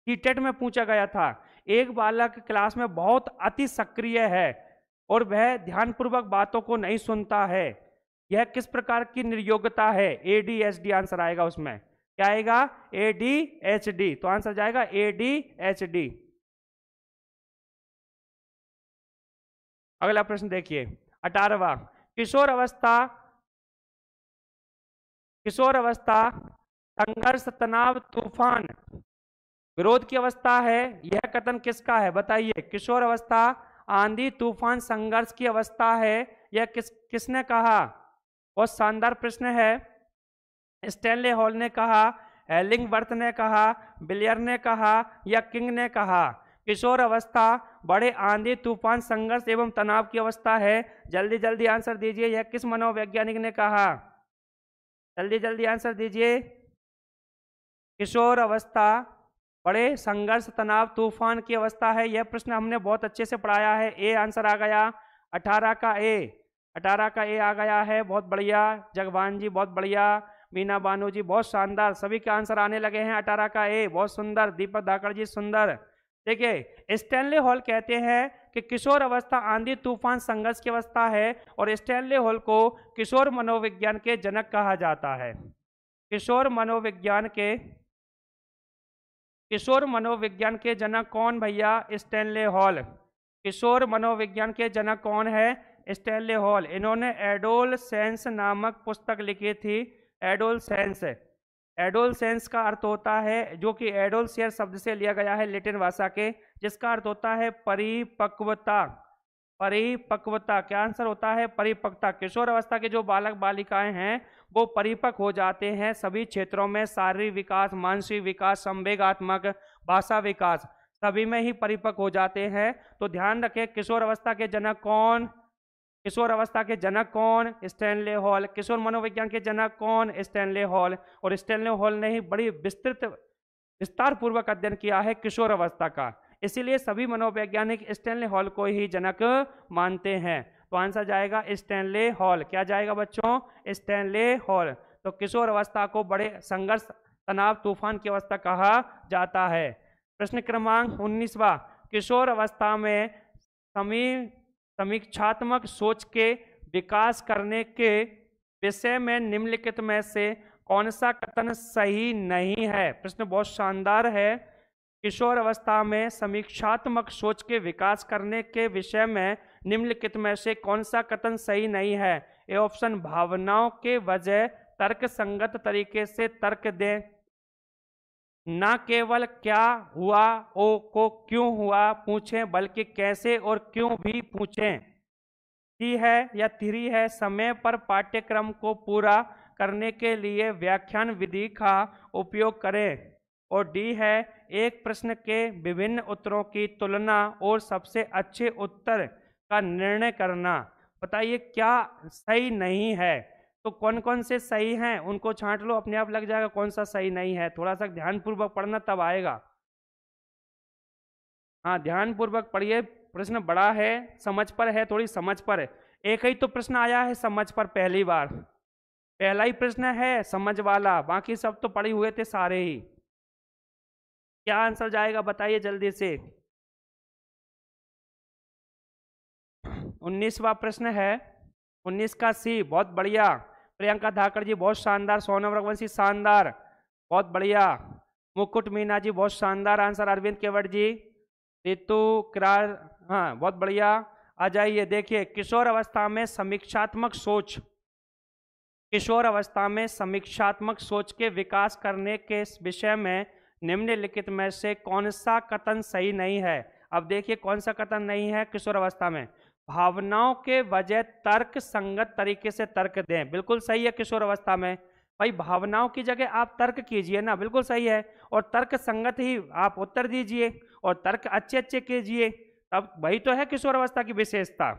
टीटेट में पूछा गया था। एक बालक क्लास में बहुत अति सक्रिय है और वह ध्यानपूर्वक बातों को नहीं सुनता है, यह किस प्रकार की निर्योग्यता है, एडीएचडी आंसर आएगा उसमें। क्या आएगा, एडीएचडी, तो आंसर जाएगा एडीएचडी। अगला प्रश्न देखिए 18वां, किशोर अवस्था संघर्ष तनाव तूफान विरोध की अवस्था है, यह कथन किसका है बताइए। किशोर अवस्था आंधी तूफान संघर्ष की अवस्था है, यह किसने कहा। बहुत शानदार प्रश्न है। स्टैनले हॉल ने कहा, हेलिंगवर्थ ने कहा, बिलियर ने कहा, या किंग ने कहा। किशोर अवस्था बड़े आंधी तूफान संघर्ष एवं तनाव की अवस्था है। जल्दी जल्दी आंसर दीजिए, यह किस मनोवैज्ञानिक ने कहा, जल्दी जल्दी आंसर दीजिए। किशोर अवस्था बड़े संघर्ष तनाव तूफान की अवस्था है, यह प्रश्न हमने बहुत अच्छे से पढ़ाया है। ए आंसर आ गया 18 का ए, 18 का ए आ गया है, बहुत बढ़िया। जगवान जी बहुत बढ़िया, मीना बानो जी बहुत शानदार, सभी के आंसर आने लगे हैं 18 का ए, बहुत सुंदर। दीपक धाकड़ जी सुंदर। देखिए स्टैनले हॉल कहते हैं कि किशोर अवस्था आंधी तूफान संघर्ष की अवस्था है, और स्टैनले हॉल को किशोर मनोविज्ञान के जनक कहा जाता है। किशोर मनोविज्ञान के जनक कौन भैया, स्टैनले हॉल। किशोर मनोविज्ञान के जनक कौन है, स्टैनले हॉल। इन्होंने एडोलसेंस नामक पुस्तक लिखी थी। एडोलसेंस का अर्थ होता है, जो कि एडोलसियर शब्द से लिया गया है लैटिन भाषा के, जिसका अर्थ होता है परिपक्वता। परिपक्वता क्या आंसर होता है, परिपक्वता। किशोर अवस्था के जो बालक बालिकाएं हैं वो परिपक्व हो जाते हैं सभी क्षेत्रों में, शारीरिक विकास, मानसिक विकास, संवेगात्मक, भाषा विकास, सभी में ही परिपक्व हो जाते हैं। तो ध्यान रखें किशोर अवस्था के जनक कौन, किशोर अवस्था के जनक कौन, स्टैनले हॉल। किशोर मनोविज्ञान के जनक कौन, स्टैनले हॉल। और स्टैनले हॉल ने ही बड़ी विस्तार पूर्वक अध्ययन किया है किशोर अवस्था का, इसीलिए सभी मनोवैज्ञानिक स्टैनले हॉल को ही जनक मानते हैं। तो आंसर जाएगा स्टैनले हॉल। क्या जाएगा बच्चों, स्टैनले हॉल। तो किशोर अवस्था को बड़े संघर्ष तनाव तूफान की अवस्था कहा जाता है। प्रश्न क्रमांक 19वां, किशोर अवस्था में समीक्षात्मक सोच के विकास करने के विषय में निम्नलिखित में से कौन सा कथन सही नहीं है। प्रश्न बहुत शानदार है। किशोर अवस्था में समीक्षात्मक सोच के विकास करने के विषय में निम्नलिखित में से कौन सा कथन सही नहीं है। ए ऑप्शन, भावनाओं के बजाय तर्क संगत तरीके से तर्क दें, न केवल क्या हुआ को क्यों हुआ पूछें, बल्कि कैसे और क्यों भी पूछें। सी है या 3 है, समय पर पाठ्यक्रम को पूरा करने के लिए व्याख्यान विधि का उपयोग करें। और डी है, एक प्रश्न के विभिन्न उत्तरों की तुलना और सबसे अच्छे उत्तर का निर्णय करना। बताइए क्या सही नहीं है। तो कौन कौन से सही हैं उनको छांट लो, अपने आप लग जाएगा कौन सा सही नहीं है। थोड़ा सा ध्यानपूर्वक पढ़ना तब आएगा। हाँ ध्यानपूर्वक पढ़िए, प्रश्न बड़ा है, समझ पर है, थोड़ी समझ पर है। एक ही तो प्रश्न आया है समझ पर, पहली बार पहला ही प्रश्न है समझ वाला, बाकी सब तो पढ़े हुए थे सारे ही। क्या आंसर जाएगा बताइए जल्दी से। 19वां प्रश्न है, 19 का सी, बहुत बढ़िया। प्रियंका धाकड़ जी बहुत शानदार, सोनम रघुवंशी शानदार, बहुत बढ़िया। मुकुट मीना जी बहुत शानदार आंसर, अरविंद केवट जी, रितु किरार, हाँ बहुत बढ़िया। आ जाइए, देखिए किशोर अवस्था में समीक्षात्मक सोच, किशोर अवस्था में समीक्षात्मक सोच के विकास करने के विषय में निम्नलिखित में से कौन सा कथन सही नहीं है। अब देखिए कौन सा कथन नहीं है। किशोर अवस्था में भावनाओं के वजह तर्क संगत तरीके से तर्क दें, बिल्कुल सही है। किशोर अवस्था में भाई भावनाओं की जगह आप तर्क कीजिए ना, बिल्कुल सही है। और तर्क संगत ही आप उत्तर दीजिए और तर्क अच्छे अच्छे कीजिए, तब वही तो है किशोर अवस्था की विशेषता।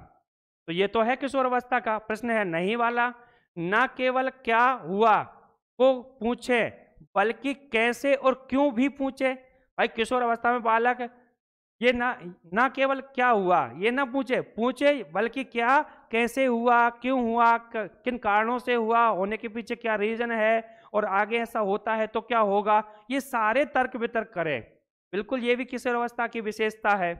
तो ये तो है किशोर अवस्था का प्रश्न है नहीं वाला। ना केवल क्या हुआ को पूछे बल्कि कैसे और क्यों भी पूछे। भाई किशोर अवस्था में बालक ये ना केवल क्या हुआ ये ना पूछे बल्कि क्या, कैसे हुआ, क्यों हुआ, किन कारणों से हुआ, होने के पीछे क्या रीजन है, और आगे ऐसा होता है तो क्या होगा, ये सारे तर्क वितर्क करे। बिल्कुल ये भी किशोर अवस्था की विशेषता है।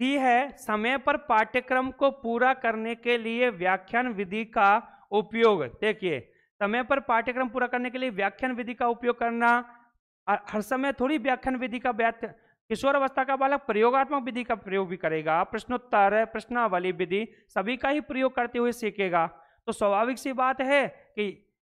सी है समय पर पाठ्यक्रम को पूरा करने के लिए व्याख्यान विधि का उपयोग। देखिए समय पर पाठ्यक्रम पूरा करने के लिए व्याख्यान विधि का उपयोग करना, हर समय थोड़ी व्याख्यान विधि का किशोर अवस्था का बालक प्रयोगात्मक विधि का प्रयोग भी करेगा, प्रश्नोत्तर, प्रश्नावली विधि सभी का ही प्रयोग करते हुए सीखेगा। तो स्वाभाविक सी बात है कि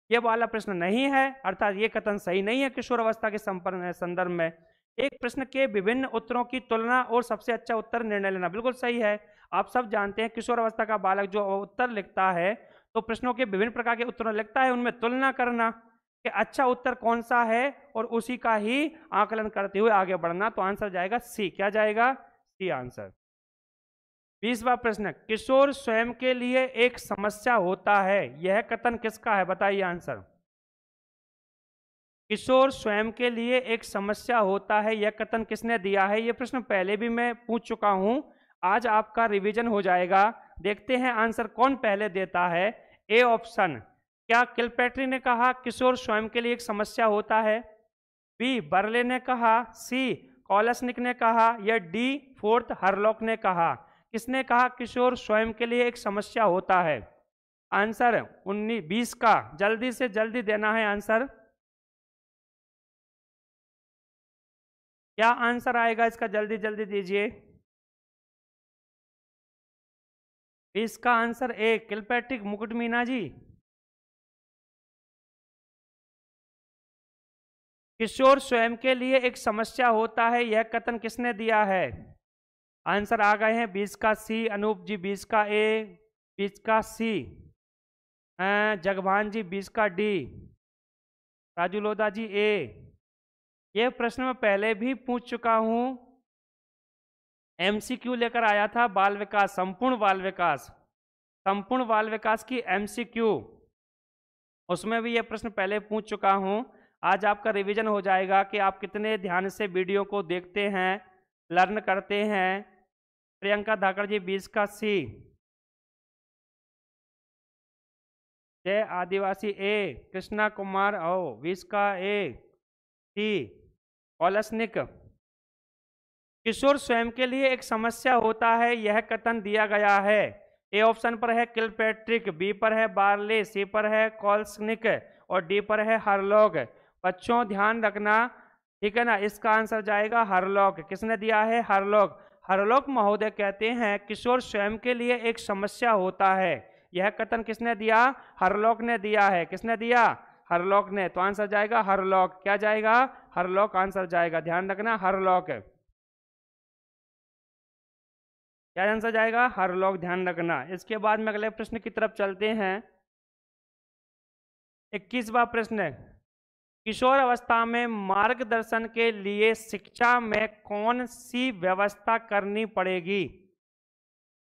ये वाला प्रश्न नहीं है, अर्थात ये कथन सही नहीं है किशोर अवस्था के संदर्भ में। एक प्रश्न के विभिन्न उत्तरों की तुलना और सबसे अच्छा उत्तर निर्णय लेना, बिल्कुल सही है। आप सब जानते हैं किशोर अवस्था का बालक जो उत्तर लिखता है तो प्रश्नों के विभिन्न प्रकार के उत्तर लिखता है, उनमें तुलना करना कि अच्छा उत्तर कौन सा है और उसी का ही आकलन करते हुए आगे बढ़ना। तो आंसर जाएगा सी। क्या जाएगा? C answer. 20वां प्रश्न, किशोर स्वयं के लिए एक समस्या होता है, यह कथन किसका है? बताइए आंसर। किशोर स्वयं के लिए एक समस्या होता है, यह कथन किसने दिया है? यह प्रश्न पहले भी मैं पूछ चुका हूं, आज आपका रिवीजन हो जाएगा। देखते हैं आंसर कौन पहले देता है। ए ऑप्शन, क्या किलपैट्री ने कहा किशोर स्वयं के लिए एक समस्या होता है? बी बर्ले ने कहा, सी कॉलसनिक ने कहा, या डी फोर्थ हरलॉक ने कहा? किसने कहा किशोर स्वयं के लिए एक समस्या होता है? आंसर 19-20 का जल्दी से जल्दी देना है आंसर। क्या आंसर आएगा इसका? जल्दी जल्दी दीजिए। 20 का आंसर ए किलपैट्रिक मुकुट मीना जी। किशोर स्वयं के लिए एक समस्या होता है, यह कथन किसने दिया है? आंसर आ गए हैं 20 का सी अनूप जी, 20 का ए, 20 का सी जगभान जी, 20 का डी राजू लोधा जी ए। यह प्रश्न मैं पहले भी पूछ चुका हूं, एमसीक्यू लेकर आया था बाल विकास, संपूर्ण बाल विकास, संपूर्ण बाल विकास की एमसीक्यू, उसमें भी यह प्रश्न पहले पूछ चुका हूं। आज आपका रिवीजन हो जाएगा कि आप कितने ध्यान से वीडियो को देखते हैं, लर्न करते हैं। प्रियंका धाकड़ जी 20 का सी, जय आदिवासी ए, कृष्णा कुमार ओ 20 का ए सी कॉलसनिक। किशोर स्वयं के लिए एक समस्या होता है, यह कथन दिया गया है। ए ऑप्शन पर है किलपैट्रिक, बी पर है बार्ले, सी पर है कॉलसनिक और डी पर है हरलॉक। बच्चों ध्यान रखना, ठीक है ना, इसका आंसर जाएगा हरलॉक। किसने दिया है? हरलॉक। हरलॉक महोदय कहते हैं किशोर स्वयं के लिए एक समस्या होता है, यह कथन किसने दिया? हरलॉक ने दिया है। किसने दिया? हरलॉक ने। तो आंसर जाएगा हरलॉक। क्या जाएगा? हरलॉक आंसर जाएगा, ध्यान रखना हरलॉक। क्या आंसर जाएगा? हरलॉक, ध्यान रखना। इसके बाद में अगले प्रश्न की तरफ चलते हैं। 21वां प्रश्न, किशोर अवस्था में मार्गदर्शन के लिए शिक्षा में कौन सी व्यवस्था करनी पड़ेगी?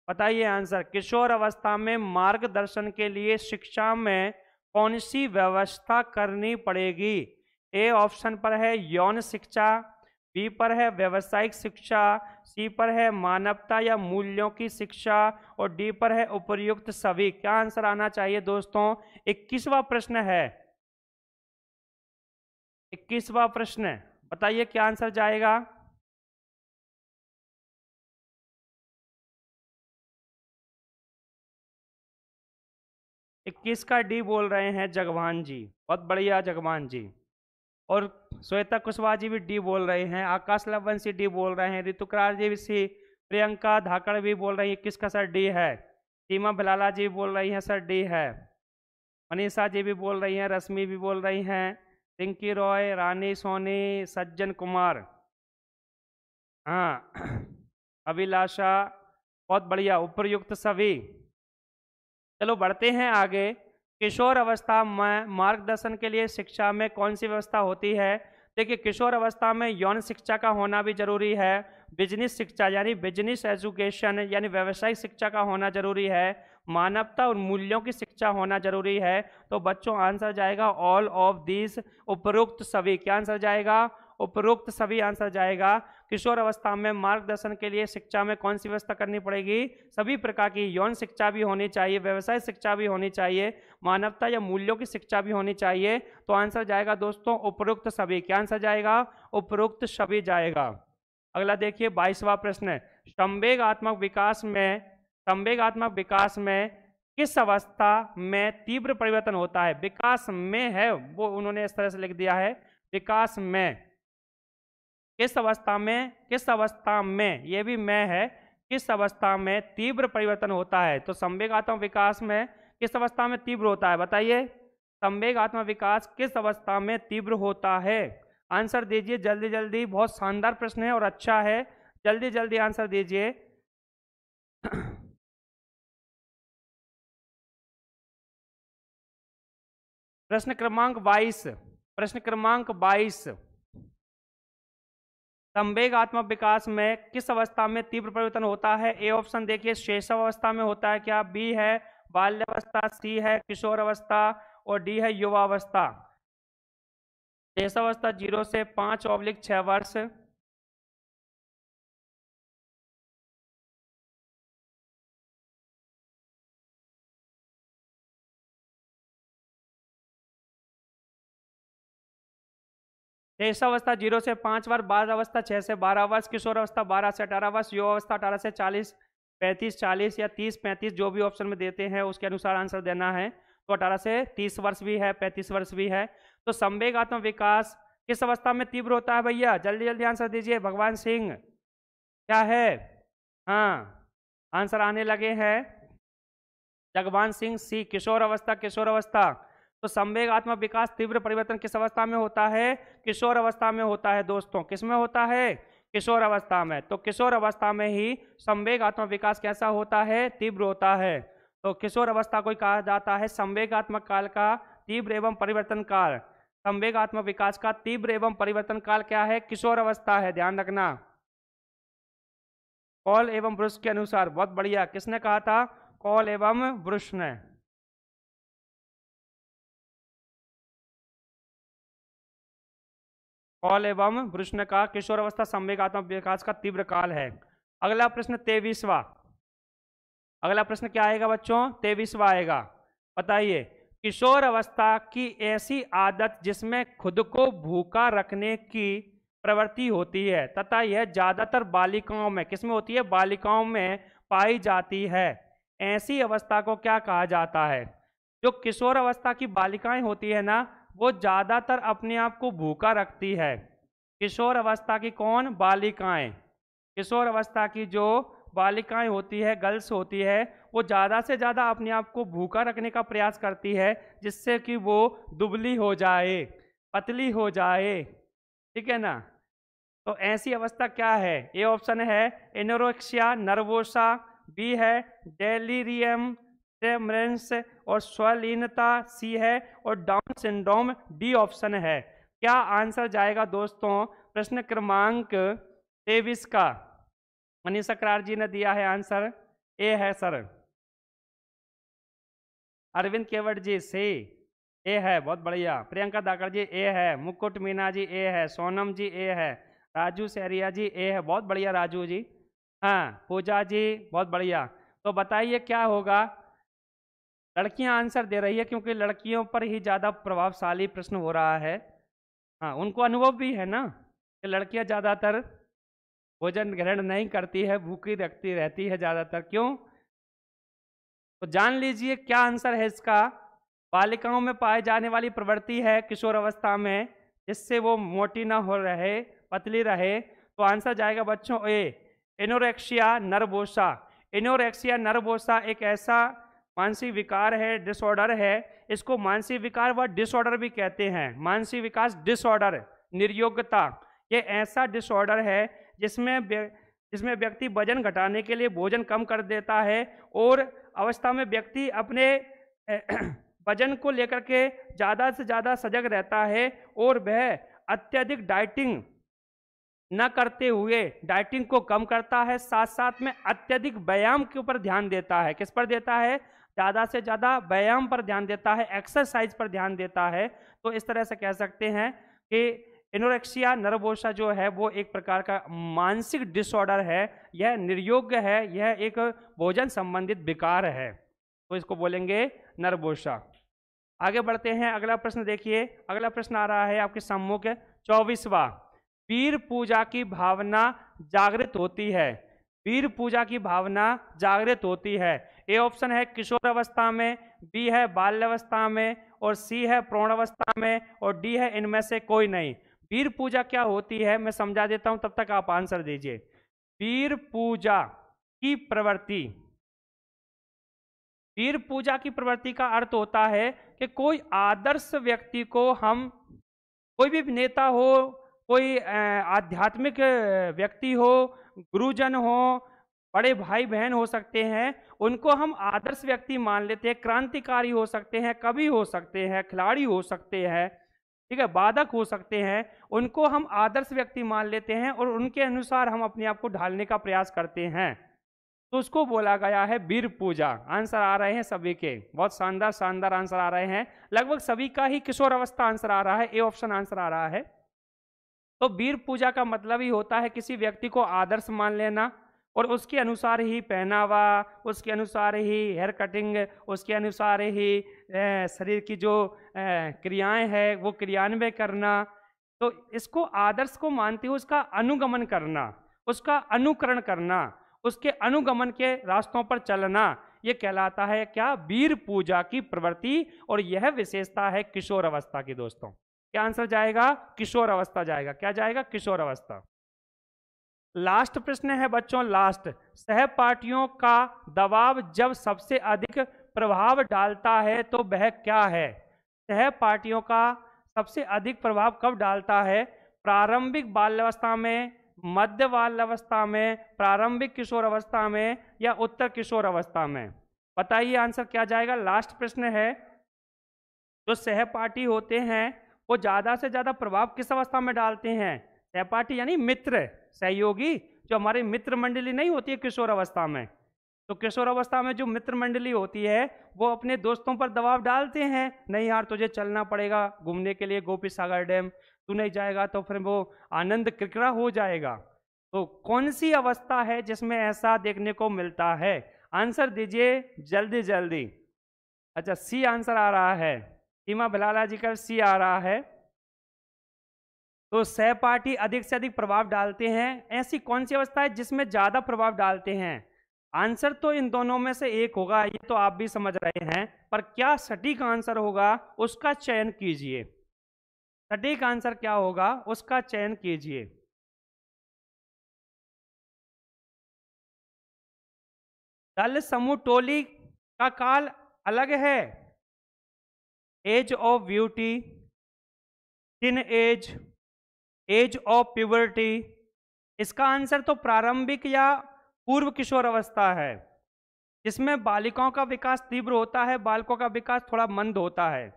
बताइए आंसर। किशोर अवस्था में मार्गदर्शन के लिए शिक्षा में कौन सी व्यवस्था करनी पड़ेगी? ए ऑप्शन पर है यौन शिक्षा, बी पर है व्यवसायिक शिक्षा, सी पर है मानवता या मूल्यों की शिक्षा और डी पर है उपर्युक्त सभी। क्या आंसर आना चाहिए दोस्तों? 21वां प्रश्न है, 21वां प्रश्न, बताइए क्या आंसर जाएगा? 21 का डी बोल रहे हैं जगवान जी, बहुत बढ़िया जगवान जी। और श्वेता कुशवाहा जी भी डी बोल रहे हैं, आकाश लवंशी डी बोल रहे हैं, ऋतुकार जी भी सी, प्रियंका धाकड़ भी बोल रही है 21 का सर डी है, सीमा भलाला जी बोल रही हैं सर डी है, मनीषा जी भी बोल रही हैं, रश्मि भी बोल रही हैं, रिंकी रॉय, रानी सोनी, सज्जन कुमार, हाँ अभिलाषा, बहुत बढ़िया, उपयुक्त सभी। चलो बढ़ते हैं आगे। किशोर अवस्था में मार्गदर्शन के लिए शिक्षा में कौन सी व्यवस्था होती है? देखिए, किशोर अवस्था में यौन शिक्षा का होना भी जरूरी है, बिजनेस शिक्षा यानी बिजनेस एजुकेशन यानी व्यवसायिक शिक्षा का होना जरूरी है, मानवता और मूल्यों की शिक्षा होना जरूरी है। तो बच्चों आंसर जाएगा ऑल ऑफ दिस, उपरोक्त सभी। क्या आंसर जाएगा? उपरोक्त सभी आंसर जाएगा। किशोर अवस्था में मार्गदर्शन के लिए शिक्षा में कौन सी व्यवस्था करनी पड़ेगी? सभी प्रकार की यौन शिक्षा भी होनी चाहिए, व्यवसाय शिक्षा भी होनी चाहिए, मानवता या मूल्यों की शिक्षा भी होनी चाहिए। तो आंसर जाएगा दोस्तों उपरोक्त सभी। क्या आंसर जाएगा? उपरोक्त सभी जाएगा। अगला देखिए 22वां प्रश्न, संवेगात्मक विकास में किस अवस्था में तीव्र परिवर्तन होता है? विकास में है वो उन्होंने इस तरह से लिख दिया है, विकास में, किस अवस्था में, ये भी में है, किस अवस्था में तीव्र परिवर्तन होता है? तो संवेगात्मक विकास में किस अवस्था में तीव्र होता है बताइए? संवेगात्मक विकास किस अवस्था में तीव्र होता है? आंसर दीजिए जल्दी जल्दी, बहुत शानदार प्रश्न है और अच्छा है, जल्दी जल्दी आंसर दीजिए। प्रश्न क्रमांक 22, संवेगात्मक विकास में किस अवस्था में तीव्र परिवर्तन होता है? ए ऑप्शन देखिए शैशव अवस्था में होता है क्या? बी है बाल्यावस्था, सी है किशोर अवस्था और डी है युवावस्था। शैशवावस्था 0 से 5/6 वर्ष, शैशवावस्था 0 से 5 वर्ष, बाल अवस्था 6 से 12 वर्ष, किशोर अवस्था 12 से 18 वर्ष, युवा अवस्था 18 से 40, 35 40 या 30 35 जो भी ऑप्शन में देते हैं उसके अनुसार आंसर देना है। तो 18 से 30 वर्ष भी है, 35 वर्ष भी है। तो संवेगात्मक विकास किस अवस्था में तीव्र होता है भैया? जल्दी जल्दी आंसर दीजिए। भगवान सिंह क्या है? हाँ आंसर आने लगे हैं। जगवान सिंह सी किशोर अवस्था। तो संवेगात्मक विकास तीव्र परिवर्तन किस अवस्था में होता है? किशोर अवस्था में होता है दोस्तों। किस में होता है? किशोर अवस्था में। तो किशोर अवस्था में ही संवेगात्मक विकास कैसा होता है? तीव्र होता है। तो किशोर अवस्था को कहा जाता है संवेगात्मक काल का तीव्र एवं परिवर्तन काल। संवेगात्मक विकास का तीव्र एवं परिवर्तन काल क्या है? किशोर अवस्था है, ध्यान रखना। कॉल एवं ब्रुश के अनुसार। बहुत बढ़िया, किसने कहा था? कॉल एवं ब्रुश ने। कॉल एवं ब्रुश ने कहा किशोर अवस्था संवेगात्मक विकास का तीव्र काल है। अगला प्रश्न 23वां। अगला प्रश्न क्या आएगा बच्चों? 23वां आएगा। बताइए, किशोर अवस्था की ऐसी आदत जिसमें खुद को भूखा रखने की प्रवृत्ति होती है तथा यह ज्यादातर बालिकाओं में, किसमें होती है? बालिकाओं में पाई जाती है, ऐसी अवस्था को क्या कहा जाता है? जो किशोर अवस्था की बालिकाएं होती है ना, वो ज्यादातर अपने आप को भूखा रखती है। किशोर अवस्था की कौन? बालिकाएं। किशोर अवस्था की जो बालिकाएं होती है, गर्ल्स होती है, वो ज़्यादा से ज़्यादा अपने आप को भूखा रखने का प्रयास करती है जिससे कि वो दुबली हो जाए, पतली हो जाए, ठीक है ना। तो ऐसी अवस्था क्या है? ए ऑप्शन है एनोरेक्सिया नर्वोसा, बी है डेलीरियम ट्रेमरेंस और स्वलीनता, सी है और डाउन सिंड्रोम, डी ऑप्शन है। क्या आंसर जाएगा दोस्तों प्रश्न क्रमांक 23 का? मनीषा करार जी ने दिया है आंसर, ए है सर। अरविंद केवट जी सी, ए है, बहुत बढ़िया। प्रियंका दाकर जी ए है, मुकुट मीना जी ए है, सोनम जी ए है, राजू सहरिया जी ए है, बहुत बढ़िया राजू जी। हाँ पूजा जी बहुत बढ़िया। तो बताइए क्या होगा? लड़कियां आंसर दे रही है क्योंकि लड़कियों पर ही ज़्यादा प्रभावशाली प्रश्न हो रहा है। हाँ उनको अनुभव भी है ना कि लड़कियां ज़्यादातर भोजन ग्रहण नहीं करती है, भूखी रखती रहती है ज़्यादातर। क्यों? तो जान लीजिए क्या आंसर है इसका। बालिकाओं में पाए जाने वाली प्रवृत्ति है किशोर अवस्था में, जिससे वो मोटी ना हो रहे, पतली रहे। तो आंसर जाएगा बच्चों ए, एनोरेक्सिया नर्वोसा। एनोरेक्सिया नर्वोसा एक ऐसा मानसिक विकार है, डिसऑर्डर है। इसको मानसिक विकार व डिसऑर्डर भी कहते हैं। मानसिक विकास डिसऑर्डर, निर्योग्यता, ये ऐसा डिसऑर्डर है जिसमें व्यक्ति वजन घटाने के लिए भोजन कम कर देता है, और अवस्था में व्यक्ति अपने वजन को लेकर के ज़्यादा से ज़्यादा सजग रहता है, और वह अत्यधिक डाइटिंग न करते हुए डाइटिंग को कम करता है, साथ साथ में अत्यधिक व्यायाम के ऊपर ध्यान देता है। किस पर देता है? ज़्यादा से ज़्यादा व्यायाम पर ध्यान देता है, एक्सरसाइज पर ध्यान देता है। तो इस तरह से कह सकते हैं कि एनोरेक्सिया नर्वोसा जो है वो एक प्रकार का मानसिक डिसऑर्डर है, यह निर्योग्य है, यह एक भोजन संबंधित विकार है, तो इसको बोलेंगे नर्वोसा। आगे बढ़ते हैं, अगला प्रश्न देखिए। अगला प्रश्न आ रहा है आपके सम्मुख 24वां। वीर पूजा की भावना जागृत होती है। वीर पूजा की भावना जागृत होती है। ए ऑप्शन है किशोर अवस्था में, बी है बाल्यावस्था में, और सी है प्रौढ़ अवस्था में, और डी है इनमें से कोई नहीं। वीर पूजा क्या होती है मैं समझा देता हूं, तब तक आप आंसर दीजिए। वीर पूजा की प्रवृत्ति, वीर पूजा की प्रवृत्ति का अर्थ होता है कि कोई आदर्श व्यक्ति को हम, कोई भी नेता हो, कोई आध्यात्मिक व्यक्ति हो, गुरुजन हो, बड़े भाई बहन हो सकते हैं, उनको हम आदर्श व्यक्ति मान लेते हैं। क्रांतिकारी हो सकते हैं, कवि हो सकते हैं, खिलाड़ी हो सकते हैं, ठीक है, वादक हो सकते हैं, उनको हम आदर्श व्यक्ति मान लेते हैं और उनके अनुसार हम अपने आप को ढालने का प्रयास करते हैं, तो उसको बोला गया है वीर पूजा। आंसर आ रहे हैं सभी के, बहुत शानदार शानदार आंसर आ रहे हैं, लगभग सभी का ही किशोर अवस्था आंसर आ रहा है, ए ऑप्शन आंसर आ रहा है। तो वीर पूजा का मतलब ही होता है किसी व्यक्ति को आदर्श मान लेना और उसके अनुसार ही पहनावा, उसके अनुसार ही हेयर कटिंग, उसके अनुसार ही शरीर की जो क्रियाएं हैं वो क्रियान्वय करना। तो इसको आदर्श को मानते हुए उसका अनुगमन करना, उसका अनुकरण करना, उसके अनुगमन के रास्तों पर चलना, ये कहलाता है क्या? वीर पूजा की प्रवृत्ति। और यह विशेषता है किशोर अवस्था की। दोस्तों क्या आंसर जाएगा? किशोर अवस्था जाएगा। क्या जाएगा? किशोर अवस्था। लास्ट प्रश्न है बच्चों, लास्ट। सहपाठियों का दबाव जब सबसे अधिक प्रभाव डालता है तो वह क्या है? सहपाठियों का सबसे अधिक प्रभाव कब डालता है? प्रारंभिक बाल्यावस्था में, मध्य बाल्यावस्था में, प्रारंभिक किशोर अवस्था में, या उत्तर किशोर अवस्था में? बताइए आंसर क्या जाएगा। लास्ट प्रश्न है। जो सहपाठी होते हैं वो ज्यादा से ज्यादा प्रभाव किस अवस्था में डालते हैं? सहपाठी यानी मित्र, सहयोगी, जो हमारी मित्र मंडली नहीं होती है किशोर अवस्था में। तो किशोर अवस्था में जो मित्र मंडली होती है वो अपने दोस्तों पर दबाव डालते हैं, नहीं यार तुझे चलना पड़ेगा घूमने के लिए गोपी सागर डैम, तू नहीं जाएगा तो फिर वो आनंद किरकिरा हो जाएगा। तो कौन सी अवस्था है जिसमें ऐसा देखने को मिलता है? आंसर दीजिए जल्दी जल्दी। अच्छा, सी आंसर आ रहा है, सीमा भलाला जी का सी आ रहा है। तो सहपाठी अधिक से अधिक प्रभाव डालते हैं, ऐसी कौन सी अवस्था है जिसमें ज्यादा प्रभाव डालते हैं? आंसर तो इन दोनों में से एक होगा, ये तो आप भी समझ रहे हैं, पर क्या सटीक आंसर होगा उसका चयन कीजिए। सटीक आंसर क्या होगा उसका चयन कीजिए। दल समूह टोली का काल अलग है। Age of beauty, teen age, age of puberty. इसका आंसर तो प्रारंभिक या पूर्व किशोर अवस्था है, जिसमें बालिकाओं का विकास तीव्र होता है, बालकों का विकास थोड़ा मंद होता है।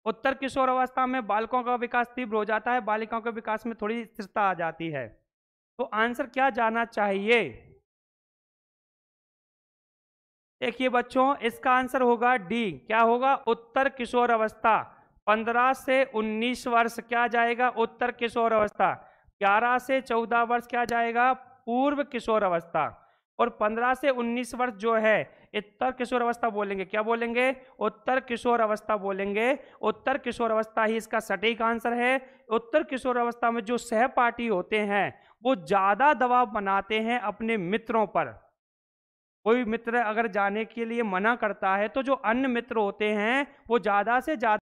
उत्तर किशोर अवस्था में बालकों का विकास तीव्र हो जाता है, बालिकाओं के विकास में थोड़ी स्थिरता आ जाती है। तो आंसर क्या जाना चाहिए? देखिए बच्चों, इसका आंसर होगा डी। क्या होगा? उत्तर किशोर अवस्था। 15 से 19 वर्ष क्या जाएगा? उत्तर किशोर अवस्था। 11 से 14 वर्ष क्या जाएगा? पूर्व किशोर अवस्था। और 15 से 19 वर्ष जो है उत्तर किशोर अवस्था बोलेंगे। क्या बोलेंगे? उत्तर किशोर अवस्था बोलेंगे। उत्तर किशोर अवस्था ही इसका सटीक आंसर है। उत्तर किशोर अवस्था में जो सहपाठी होते हैं वो ज्यादा दबाव बनाते हैं अपने मित्रों पर, कोई मित्र अगर जाने के लिए मना करता है तो जो अन्य मित्र होते हैं वो ज़्यादा से ज़्यादा